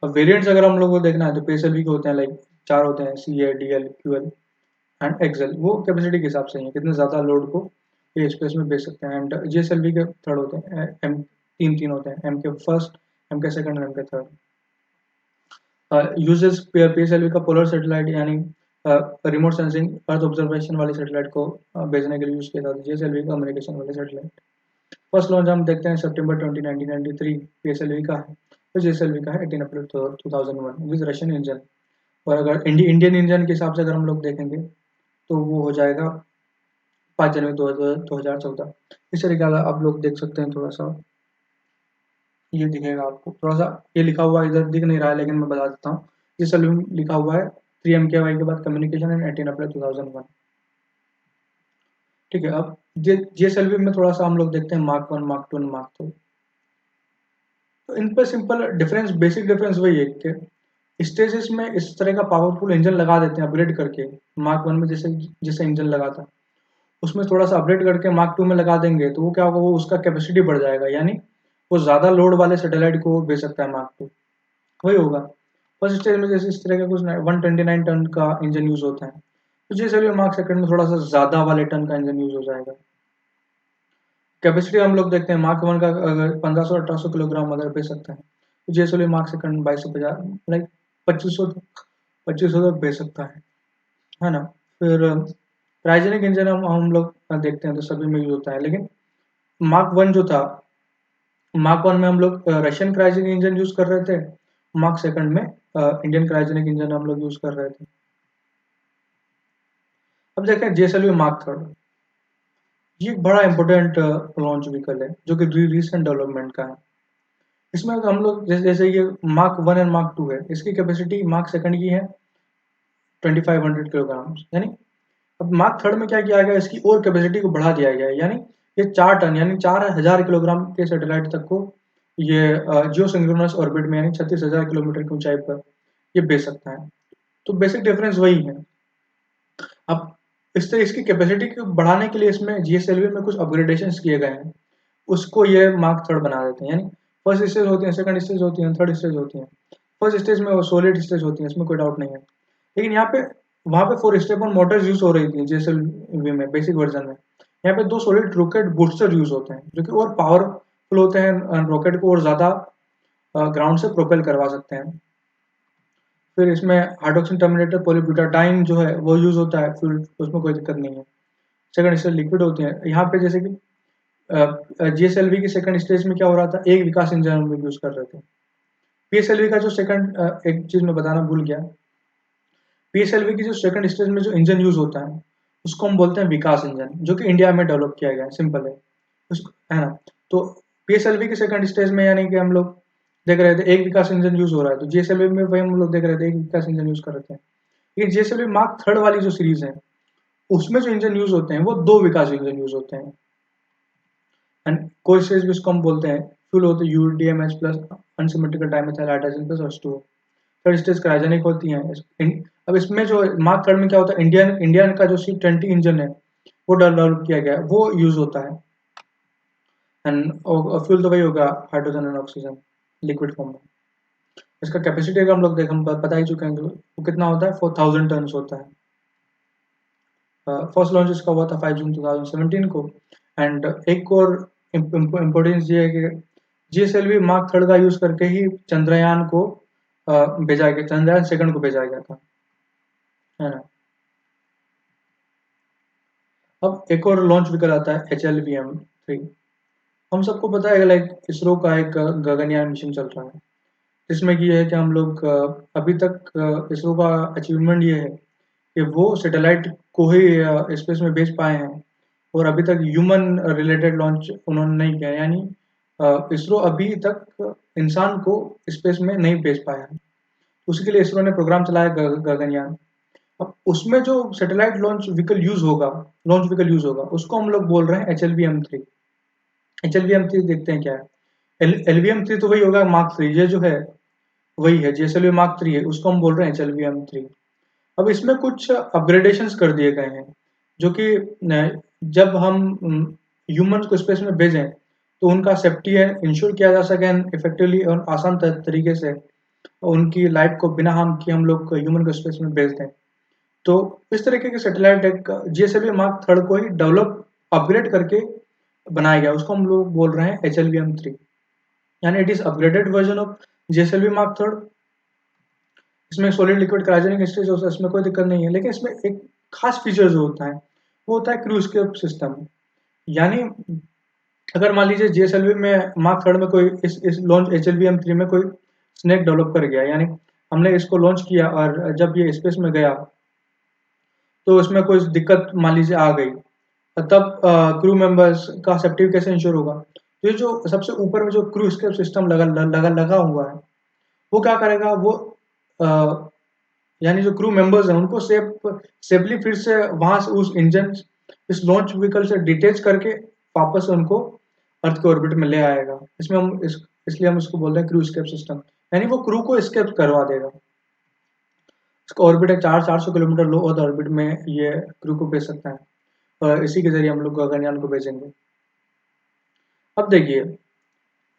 अब वेरिएंट्स अगर हम लोग को देखना है तो पीएसएलवी के होते हैं लाइक 4 होते हैं, CA, DL, QL and XL. वो कैपेसिटी के हिसाब से है कितने ज़्यादा लोड को ये स्पेस में भेज सकते हैं। एंड जीएसएलवी के थर्ड होते हैं, एम तीन होते हैं, MK first, MK second and MK third. Uses PSLV का पोलर सैटेलाइट यानी रिमोट सेंसिंग अर्थ ऑब्जर्वेशन वाले सैटेलाइट को भेजने के लिए यूज किया जाता है। जीएसएलवी का कम्युनिकेशन वाले सैटेलाइट। फर्स्ट लॉन्च हम देखते हैं सितंबर 1993 पीएसएलवी का है, तो जीएसएलवी का है 18 अप्रैल 2001 विद रशियन इंजन। और अगर इंडियन इंजन के हिसाब से अगर हम लोग देखेंगे तो वो हो जाएगा 5 जनवरी 2014। इस तरीके का आप लोग देख सकते हैं। थोड़ा सा ये दिखेगा आपको, थोड़ा सा ये लिखा हुआ इधर दिख नहीं रहा है लेकिन मैं बता देता हूँ। जीएसएलवी लिखा हुआ है 3 MKY के बाद कम्युनिकेशन एंड 18 अप्रैल 2001। ठीक है, अब जीएसएलवी में थोड़ा सा हम लोग देखते हैं मार्क 1, मार्क 2 एंड मार्क 3। तो इन पर सिंपल डिफरेंस, बेसिक डिफरेंस वही है कि स्टेजेस में इस तरह का पावरफुल इंजन लगा देते हैं अपग्रेड करके। मार्क 1 में जैसे जैसे इंजन लगा था उसमें थोड़ा सा अपग्रेड करके मार्क 2 में लगा देंगे तो वो क्या होगा, वो उसका कैपेसिटी बढ़ जाएगा, यानी वो ज़्यादा लोड वाले सैटेलाइट को भेज सकता है मार्क 2। वही होगा फर्स्ट स्टेज में, जैसे इस तरह का कुछ 129 टन का इंजन यूज होता है, तो जैसे मार्क सेकंड में थोड़ा सा ज़्यादा वाले टन का इंजन यूज हो जाएगा। कैपेसिटी हम लोग देखते हैं मार्क 1 का अगर 1500-1800 किलोग्राम अगर भेज सकता है तो जैसे मार्क सेकंड 2250 लाइक 2500 तक भेज सकता है ना। फिर क्रायोजेनिक इंजन हम लोग देखते हैं तो सभी में यूज होता है, लेकिन मार्क 1 जो था, मार्क 1 में हम लोग रशियन क्रायोजेनिक इंजन यूज कर रहे थे, मार्क सेकंड में इंडियन क्रायोजेनिक इंजन हम लोग यूज कर रहे थे। अब देखें JSLV मार्क 3, ये एक बड़ा इंपॉर्टेंट लॉन्च व्हीकल है जो कि रिसेंट डेवलपमेंट का है। इसमें हम लोग जैसे जैसे ये मार्क 1 एंड मार्क 2 है, इसकी कैपेसिटी मार्क सेकंड की है 2500 किलोग्राम, यानी अब मार्क थर्ड में क्या किया गया, इसकी और कैपेसिटी को बढ़ा दिया गया है, यानी ये 4 टन यानी 4000 किलोग्राम के सैटेलाइट तक को ये जियो सिंक्रोनस ऑर्बिट में यानी 36,000 किलोमीटर की ऊंचाई पर ये भेज सकता है। तो बेसिक डिफरेंस वही है। अब इस तरह इसकी कैपेसिटी को बढ़ाने के लिए इसमें जीएसएलवी में कुछ अपग्रेडेशन किए गए हैं, उसको ये मार्क थर्ड बना देते हैं। यानी फर्स्ट स्टेज होती है, सेकंड स्टेज होती है, थर्ड स्टेज होती है। फर्स्ट स्टेज में वो सॉलिड स्टेज होती है, इसमें कोई डाउट नहीं है। लेकिन यहाँ पे वहाँ पे 4 स्टेप ऑन मोटर्स यूज हो रही थी जेएसएलवी में, बेसिक वर्जन में। यहाँ पे 2 सॉलिड रॉकेट बूस्टर यूज होते हैं, जो कि और पावरफुल होते हैं, रॉकेट को और ज्यादा ग्राउंड से प्रोपेल करवा सकते हैं। फिर इसमें हाइड्रोक्सिन टर्मिनेटर पॉलीब्यूटाडाइन जो है वो यूज होता है फ्यूल, उसमें कोई दिक्कत नहीं है। सेकंड स्टेज लिक्विड होती है। यहाँ पे जैसे कि जीएसएलवी की सेकंड स्टेज में क्या हो रहा था, एक विकास इंजन हम लोग यूज कर रहे थे। पीएसएलवी का जो सेकंड, एक चीज मैं बताना भूल गया, पीएसएलवी की जो सेकंड स्टेज में जो इंजन यूज होता है उसको हम बोलते हैं विकास इंजन, जो कि इंडिया में डेवलप किया गया है, सिंपल है है ना। तो पीएसएलवी के सेकंड स्टेज में यानी कि हम लोग देख रहे थे एक विकास इंजन यूज हो रहा है, तो जीएसएलवी में वही हम लोग देख रहे थे एक विकास इंजन यूज कर रहे थे। ये जीएसएलवी मार्क थर्ड वाली जो सीरीज है उसमें जो इंजन यूज होते हैं वो 2 विकास इंजन यूज होते हैं। एंड कोई स्टेज भी उसको हम बोलते हैं फ्यूल होते हैं UDMH plus unsymmetrical dimethyl hydrogen plus H2O। Third stage cryogenic होती है। अब इसमें जो मार्क थर्ड में क्या होता है, इंडियन इंडियन का जो C20 इंजन है वो डेवलप किया गया है, वो यूज होता है। एंड फ्यूल तो वही होगा hydrogen and oxygen liquid form में। इसका कैपेसिटी अगर हम लोग देख, हम बता ही चुके हैं तो वो कितना होता है, 4000 टन होता है। फर्स्ट लॉन्च इसका हुआ था 5 जून 2017 को। एंड एक और इम्पोर्टेंस ये है कि जीएसएलवी मार्क थर्ड का यूज करके ही चंद्रयान को भेजा गया, चंद्रयान सेकंड को भेजा गया था, है ना। अब एक और लॉन्च व्हीकल आता है HLVM-3। हम सबको पता है लाइक इसरो का एक गगनयान मिशन चल रहा है, जिसमें कि ये है कि हम लोग अभी तक इसरो का अचीवमेंट ये है कि वो सैटेलाइट को ही स्पेस में भेज पाए हैं, और अभी तक ह्यूमन रिलेटेड लॉन्च उन्होंने नहीं किया। यानी इसरो अभी तक इंसान को स्पेस में नहीं भेज पाया है। उसी के लिए इसरो ने प्रोग्राम चलाया गगनयान। अब उसमें जो सैटेलाइट लॉन्च व्हीकल यूज होगा उसको हम लोग बोल रहे हैं HLVM-3। HLVM-3 देखते हैं क्या है। LVM-3 तो वही होगा मार्क 3, ये जो है वही है, JSLV मार्क 3 है, उसको हम बोल रहे हैं HLVM-3। अब इसमें कुछ अपग्रेडेशंस कर दिए गए हैं, जो कि जब हम ह्यूमंस को स्पेस में भेजें तो उनका सेफ्टी इंश्योर किया जा सके इफेक्टिवली और आसान तरीके से, उनकी लाइफ को बिना हार्म किए हम लोग ह्यूमन को स्पेस में भेज दें। तो इस तरीके के सैटेलाइट एक जीएसएलवी मार्क थर्ड को ही डेवलप अपग्रेड करके बनाया गया, उसको हम लोग बोल रहे हैं HLVM-3। यानी it is upgraded version of GSLV mark third. इसमें सॉलिड लिक्विड क्रायोजेनिक स्टेज होता है, इसमें कोई दिक्कत नहीं है। लेकिन इसमें एक खास फीचर जो होता है वो होता है क्रू एस्केप सिस्टम। यानी अगर मान लीजिए जीएसएलवी में मार्क थर्ड में कोई इस लॉन्च HLVM-3 में कोई स्नेक डेवलप कर गया, यानी हमने इसको लॉन्च किया और जब ये स्पेस में गया तो इसमें कोई दिक्कत मान लीजिए आ गई, तब क्रू मेंबर्स का सेफ्टी कैसे इंश्योर होगा। तो ये जो सबसे ऊपर में जो क्रू एस्केप सिस्टम लगा हुआ है वो क्या करेगा, वो यानी जो क्रू मेंबर्स हैं उनको सेफली फिर से वहां से उस इंजन इस लॉन्च व्हीकल से डिटेच करके वापस से उनको अर्थ के ऑर्बिट में ले आएगा। इसमें इसलिए हम इसको बोलते हैं क्रू एस्केप सिस्टम, यानी वो क्रू को एस्केप करवा देगा। इसका ऑर्बिट है 400 किलोमीटर लो अर्थ ऑर्बिट में ये क्रू को भेज सकता है, और इसी के जरिए हम लोग गगनयान को भेजेंगे। अब देखिए,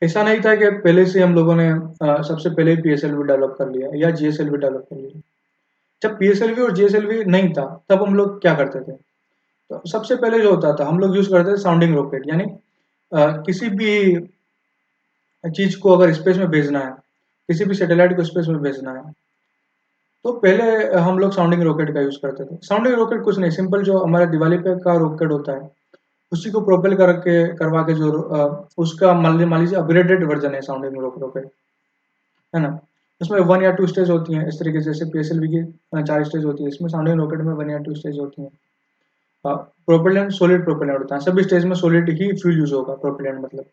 ऐसा नहीं था कि पहले से हम लोगों ने सबसे पहले पीएसएलवी डेवलप कर लिया या जीएसएलवी डेवलप कर लिया। जब पीएसएलवी और जीएसएलवी नहीं था तब हम लोग क्या करते थे, तो सबसे पहले जो होता था हम लोग यूज करते थे साउंडिंग रॉकेट। यानी किसी भी चीज को अगर स्पेस में भेजना है, किसी भी सैटेलाइट को स्पेस में भेजना है, तो पहले हम लोग साउंडिंग रॉकेट का यूज करते थे। साउंडिंग रॉकेट कुछ नहीं, सिंपल जो हमारे दिवाली पे का रॉकेट होता है उसी को प्रोपेल करवा के जो उसका मान लीजिए अपग्रेडेड वर्जन है साउंडिंग रॉकेट, है ना। उसमें 1 या 2 स्टेज होती हैं, इस तरीके से जैसे पीएसएलवी की 4 स्टेज होती है, इसमें साउंडिंग रॉकेट में 1 या 2 स्टेज होती हैं। प्रोपेलेंट सॉलिड प्रोपेलेंट होता है, सभी स्टेज में सॉलिड ही फ्यूल यूज होगा। प्रोपेलेंट मतलब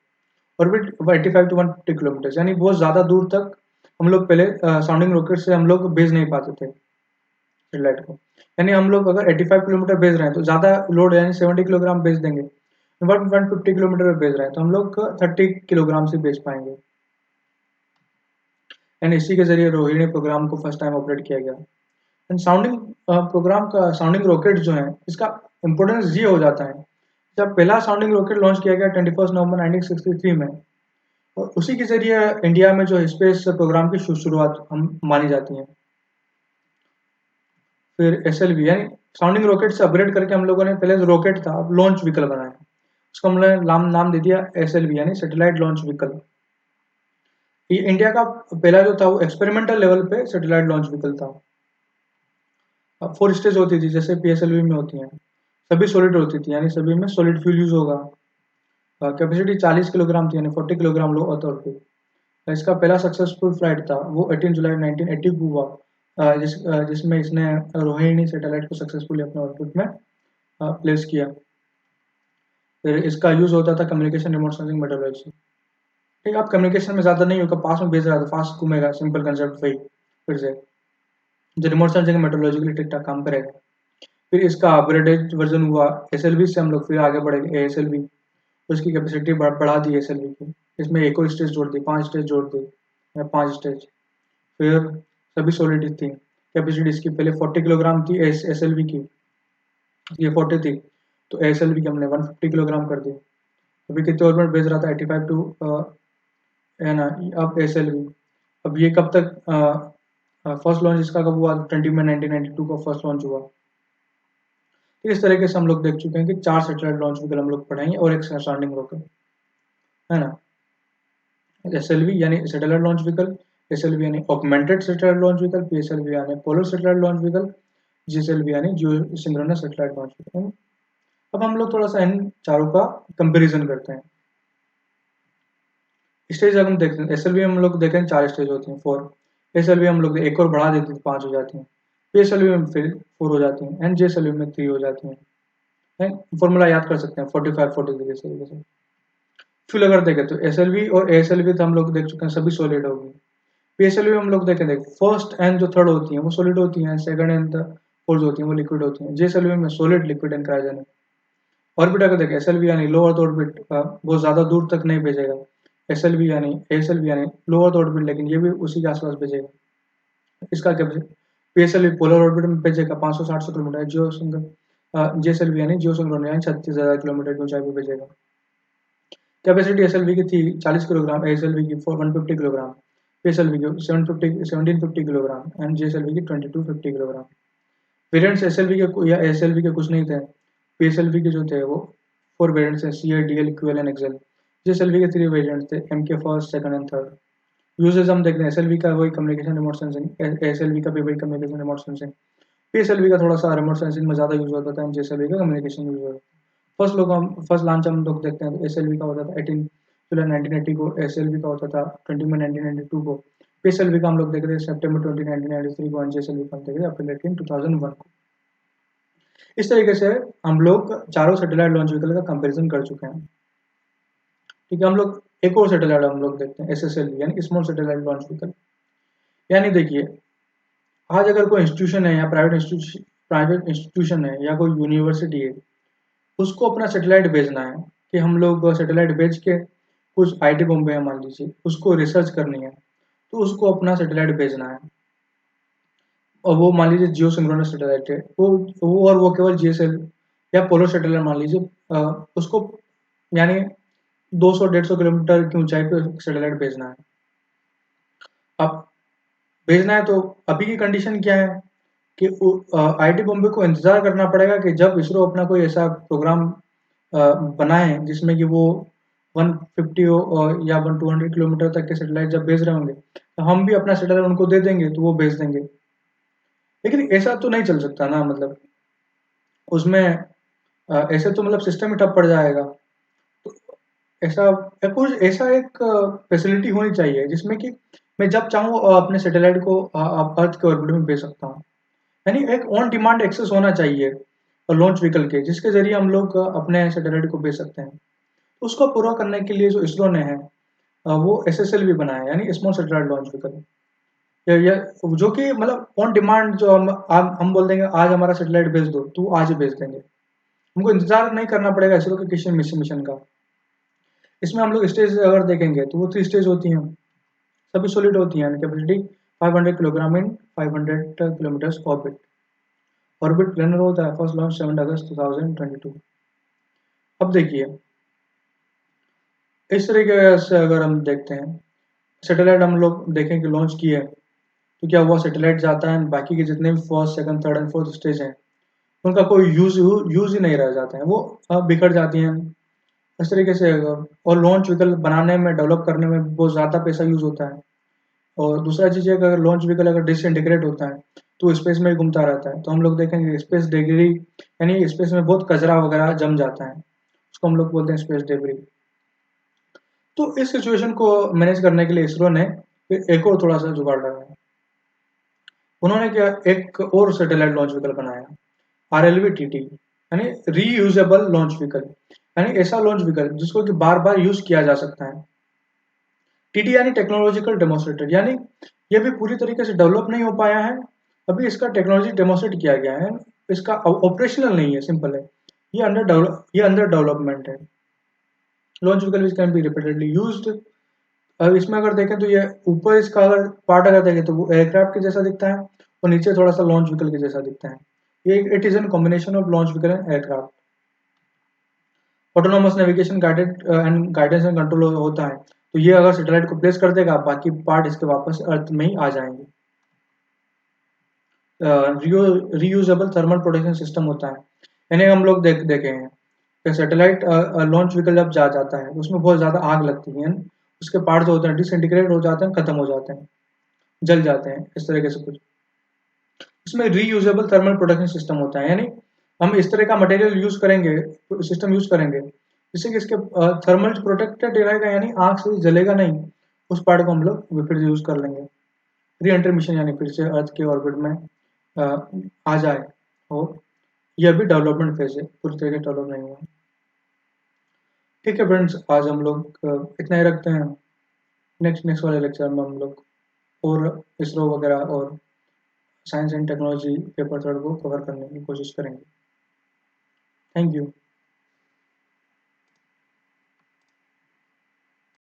ऑर्बिट 85 to 150 किलोमीटर, यानी बहुत ज्यादा दूर तक हम लोग पहले साउंडिंग रॉकेट से हम लोग भेज नहीं पाते थे सैटेलाइट को। यानी हम लोग अगर 85 किलोमीटर भेज रहे हैं तो ज्यादा लोड यानी 70 किलोग्राम भेज देंगे, 150 किलोमीटर भेज रहे हैं तो हम लोग 30 किलोग्राम से भेज पाएंगे। एंड इसी के जरिए रोहिणी प्रोग्राम को फर्स्ट टाइम ऑपरेट किया गया। एंड साउंडिंग प्रोग्राम का साउंडिंग रॉकेट जो है इसका इंपोर्टेंस ये हो जाता है, जब पहला साउंडिंग रॉकेट लॉन्च किया गया 21 नवंबर 1963 में, और उसी के ज़रिए इंडिया में जो स्पेस प्रोग्राम की शुरुआत हम मानी जाती है। फिर एसएलवी यानी साउंडिंग रॉकेट से अपग्रेड करके हम लोगों ने पहले जो रॉकेट था अब लॉन्च व्हीकल बनाया, उसको हमने नाम दे दिया एसएलवी यानी सैटेलाइट लॉन्च व्हीकल। ये इंडिया का पहला जो था वो एक्सपेरिमेंटल लेवल पे सैटेलाइट लॉन्च व्हीकल था। 4 स्टेज होती थी जैसे पीएसएलवी में होती हैं, सभी सॉलिड होती थी यानी सभी में सॉलिड फ्यूल यूज होगा। कैपेसिटी 40 किलोग्राम थी यानी 40 किलोग्राम लो अर्थ ऑर्बिट। इसका पहला सक्सेसफुल फ्लाइट था वो 18 जुलाई 1980 को हुआ, जिसमें इसने रोहिणी सैटेलाइट को सक्सेसफुली अपने ऑर्बिट में प्लेस किया। फिर इसका यूज होता था कम्युनिकेशन रिमोट सेंसिंग मेट्रोलॉजी से। ठीक है, आप कम्युनिकेशन में ज़्यादा नहीं होगा, पास में भेज रहा था फास्ट घूमेगा, सिंपल कंसेप्ट वही फिर से जो रिमोट सेंसिंग मेट्रोलॉजी के लिए ठीक ठाक काम करेगा। फिर इसका अपग्रेडेड वर्जन हुआ एसएलवी से, हम लोग फिर आगे बढ़े एएसएलवी, उसकी कैपेसिटी बढ़ा दी एसएलवी की, इसमें एक और स्टेज जोड़ दी, 5 स्टेज जोड़ दी या 5 स्टेज। फिर सभी सॉलिड थी, कैपेसिटी इसकी पहले 40 किलोग्राम थी एसएलवी की, ये 40 थी, तो एएसएलवी की हमने 150 किलोग्राम कर दी। अभी कितने ऑर्बिट भेज रहा था 85 टू है ना, अब एएसएलवी। अब ये कब तक फर्स्ट लॉन्च इसका कब हुआ, 20 में 1992 का फर्स्ट लॉन्च हुआ। तो इस तरीके से हम लोग देख चुके हैं कि 4 सैटेलाइट लॉन्च व्हीकल हम लोग पढ़ाएंगे और एक सराउंडिंग रॉकेट, है ना। एसएलवी यानी सैटेलाइट लॉन्च व्हीकल, एसएलवी यानी augmented satellite launch vehicle, PSLV यानी polar satellite launch vehicle, GSLV यानी geosynchronous satellite launch vehicle. अब हम लोग थोड़ा सा इन चारों का कंपैरिजन करते हैं। स्टेज अगर हम देखते हैं एसएलवी हम लोग देखें 4 स्टेज होती हैं, 4। एसएलवी हम लोग एक और बढ़ा देते हैं 5 हो जाती हैं, पीएसएलवी में फिर 4 हो जाती हैं, एंड जीएसएलवी में 3 हो जाती हैं। फॉर्मूला याद कर सकते हैं 45 40 तरीके से। फ्यूल अगर देखें तो एसएलवी और एएसएलवी तो हम लोग देख चुके हैं सभी सॉलिड होगी। पीएसएलवी में हम लोग देखें फर्स्ट एंड जो थर्ड होती हैं वो सॉलिड होती हैं, सेकंड एंड फोर्थ होती हैं वो लिक्विड होती हैं। जीएसएलवी में solid, liquid and cryogenic. Orbit अगर देखें एसएलवी यानी लो अर्थ ऑर्बिट बहुत ज्यादा दूर तक नहीं भेजेगा, एसएलवी यानी एएसएलवी यानी लो अर्थ ऑर्बिट लेकिन ये भी उसी के आसपास भेजेगा। इसका क्या पीएसएलवी पोलर ऑर्बिट में भेजेगा 500-700 किलोमीटर, जीएसएलवी यानी जियो सिंक्रोनस यानी 36,000 किलोमीटर की ऊंचाई पर भेजेगा। कैपेसिटी एसएलवी की थी 40 किलोग्राम, एएसएलवी की 150 किलोग्राम, पीएसएलवी की 1750 किलोग्राम एंड जीएसएलवी की 2250 किलोग्राम। वेरिएंट्स एसएलवी के या एएसएलवी के कुछ नहीं थे, पीएसएलवी के जो थे वो 4 वेरिएंट्स हैं, CA, DL, QL and XL. GSLV के 3 वेरिएंट्स थे, MK first, second and third. Uses हम देखते हैं एसएलवी का वही कम्युनिकेशन रिमोट सेंसिंग, एएसएलवी का भी वही कम्युनिकेशन रिमोट सेंसिंग। पीएसएलवी का थोड़ा सा रिमोट सेंसिंग में ज़्यादा यूज होता था, जीएसएलवी का कम्युनिकेशन यूज होता था। फर्स्ट लॉन्च हम लोग देखते हैं तो एसएलवी का होता था 18 जुलाई 1980 को, एसएलवी का होता था 20 में 1992 को, पीएसएलवी का हम लोग देख रहे हैं सितंबर 20 1993 को, जीएसएलवी का हम देख रहे हैं अप्रैल 18 2001 को। इस तरीके से हम लोग चारों सैटेलाइट लॉन्च व्हीकल का कंपैरिजन कर चुके हैं। ठीक है, हम लोग एक और सैटेलाइट हम लोग देखते हैं एसएसएलवी यानी स्मॉल सैटेलाइट लॉन्च व्हीकल। यानी देखिए आज अगर कोई इंस्टीट्यूशन है या प्राइवेट इंस्टीट्यूशन है या कोई यूनिवर्सिटी है, उसको अपना सैटेलाइट भेजना है कि हम लोग सैटेलाइट भेज के कुछ आईटी बॉम्बे है मान लीजिए, उसको रिसर्च करनी है तो उसको अपना सैटेलाइट भेजना है, और वो मान लीजिए जियो सिंक्रोनस सैटेलाइट है, वो और वो केवल जीएसएल या पोलर सैटेलाइट मान लीजिए, उसको यानी 200-150 किलोमीटर की ऊंचाई पे सैटेलाइट भेजना है। अब भेजना है तो अभी की कंडीशन क्या है कि आईटी बॉम्बे को इंतजार करना पड़ेगा कि जब इसरो अपना कोई ऐसा प्रोग्राम बनाए जिसमें कि वो 150 या 200 किलोमीटर तक के सैटेलाइट जब भेज रहे होंगे तो हम भी अपना सैटेलाइट उनको दे देंगे तो वो भेज देंगे। लेकिन ऐसा तो नहीं चल सकता ना, मतलब उसमें ऐसे तो मतलब सिस्टम ही ठप पड़ जाएगा। तो ऐसा कुछ ऐसा एक फैसिलिटी होनी चाहिए जिसमें कि मैं जब चाहूँ अपने सैटेलाइट को अर्थ के ऑर्बिट में भेज सकता हूँ। यानी एक ऑन डिमांड एक्सेस होना चाहिए लॉन्च व्हीकल के, जिसके जरिए हम लोग अपने सैटेलाइट को भेज सकते हैं। तो उसको पूरा करने के लिए जो इसरो ने है वो एसएसएल भी बनाया है यानी स्मॉल सैटेलाइट लॉन्च व्हीकल, या जो कि मतलब ऑन डिमांड, जो हम बोल देंगे आज हमारा सैटेलाइट भेज दो तो आज ही भेज देंगे, हमको इंतजार नहीं करना पड़ेगा इसरो के किसी मिशन का। इसमें हम लोग स्टेज अगर देखेंगे तो वो 3 स्टेज होती हैं, सभी सॉलिड होती हैं, कैपेसिटी 500 किलोग्राम इन 500 किलोमीटर ऑर्बिट। ऑर्बिट प्लेनर होता है, फर्स्ट लॉन्च 7 अगस्त 2022। अब देखिए इस तरीके से अगर हम देखते हैं, सैटेलाइट हम लोग देखें कि लॉन्च की है, तो क्या हुआ, सैटेलाइट जाता है, बाकी के जितने भी first second third and fourth stage हैं उनका कोई यूज ही नहीं रह जाते हैं, वो बिखर जाती हैं इस तरीके से। और लॉन्च व्हीकल बनाने में, डेवलप करने में बहुत ज़्यादा पैसा यूज होता है। और दूसरा चीज़ है कि अगर लॉन्च व्हीकल अगर डिसइंटीग्रेट होता है तो स्पेस में ही घूमता रहता है, तो हम लोग देखेंगे स्पेस डेब्री, यानी स्पेस में बहुत कचरा वगैरह जम जाता है, उसको हम लोग बोलते हैं स्पेस डेब्री। तो इस सिचुएशन को मैनेज करने के लिए इसरो ने फिर एक और थोड़ा सा जुगाड़ लगाया। उन्होंने क्या, एक और सैटेलाइट लॉन्च व्हीकल बनाया, RLV-TT, यानी रीयूजेबल लॉन्च व्हीकल, यानी ऐसा लॉन्च व्हीकल जिसको कि बार बार यूज किया जा सकता है। टीटी यानी टेक्नोलॉजिकल डेमोस्ट्रेटर, यानी ये भी पूरी तरीके से डेवलप नहीं हो पाया है, अभी इसका टेक्नोलॉजी डेमोस्ट्रेट किया गया है, इसका ऑपरेशनल नहीं है, सिंपल है, ये अंडर डेवलपमेंट है। Launch vehicle which can be repeatedly used. अब इसमें अगर देखें तो ये ऊपर इसका अगर पार्ट अगर देखें तो वो एयरक्राफ्ट के जैसा दिखता है, और नीचे थोड़ा सा लॉन्च व्हीकल के जैसा दिखता है। ये it is an combination of launch vehicle and aircraft. Autonomous navigation guided and guidance and control होता है, तो ये अगर सैटेलाइट को प्लेस कर देगा, बाकी पार्ट इसके वापस अर्थ में ही आ जाएंगे। रीयूजेबल थर्मल प्रोटेक्शन सिस्टम होता है, यानी हम लोग देखे हैं कि सैटेलाइट लॉन्च व्हीकल जब जा जाता है उसमें बहुत ज़्यादा आग लगती है, उसके पार्ट जो होते हैं डिसइंटीग्रेट हो जाते हैं, खत्म हो जाते हैं, जल जाते हैं, इस तरीके से कुछ। इसमें रीयूजेबल थर्मल प्रोटेक्शन सिस्टम होता है, यानी हम इस तरह का मटेरियल यूज करेंगे, सिस्टम यूज करेंगे जिससे कि इसके थर्मल प्रोटेक्टेड रहेगा, यानी आग से जलेगा नहीं, उस पार्ट को हम लोग फिर यूज कर लेंगे। री एंटर मिशन, यानी फिर से अर्थ के ऑर्बिट में आ जाए। और ये अभी डेवलपमेंट फेज है, पूरी तरीके डेवलप नहीं हुआ। ठीक है फ्रेंड्स, आज हम लोग इतना ही रखते हैं। नेक्स्ट नेक्स्ट वाले लेक्चर में हम लोग और इसरो वगैरह और science and technology paper third को कवर करने की कोशिश करेंगे। Thank you.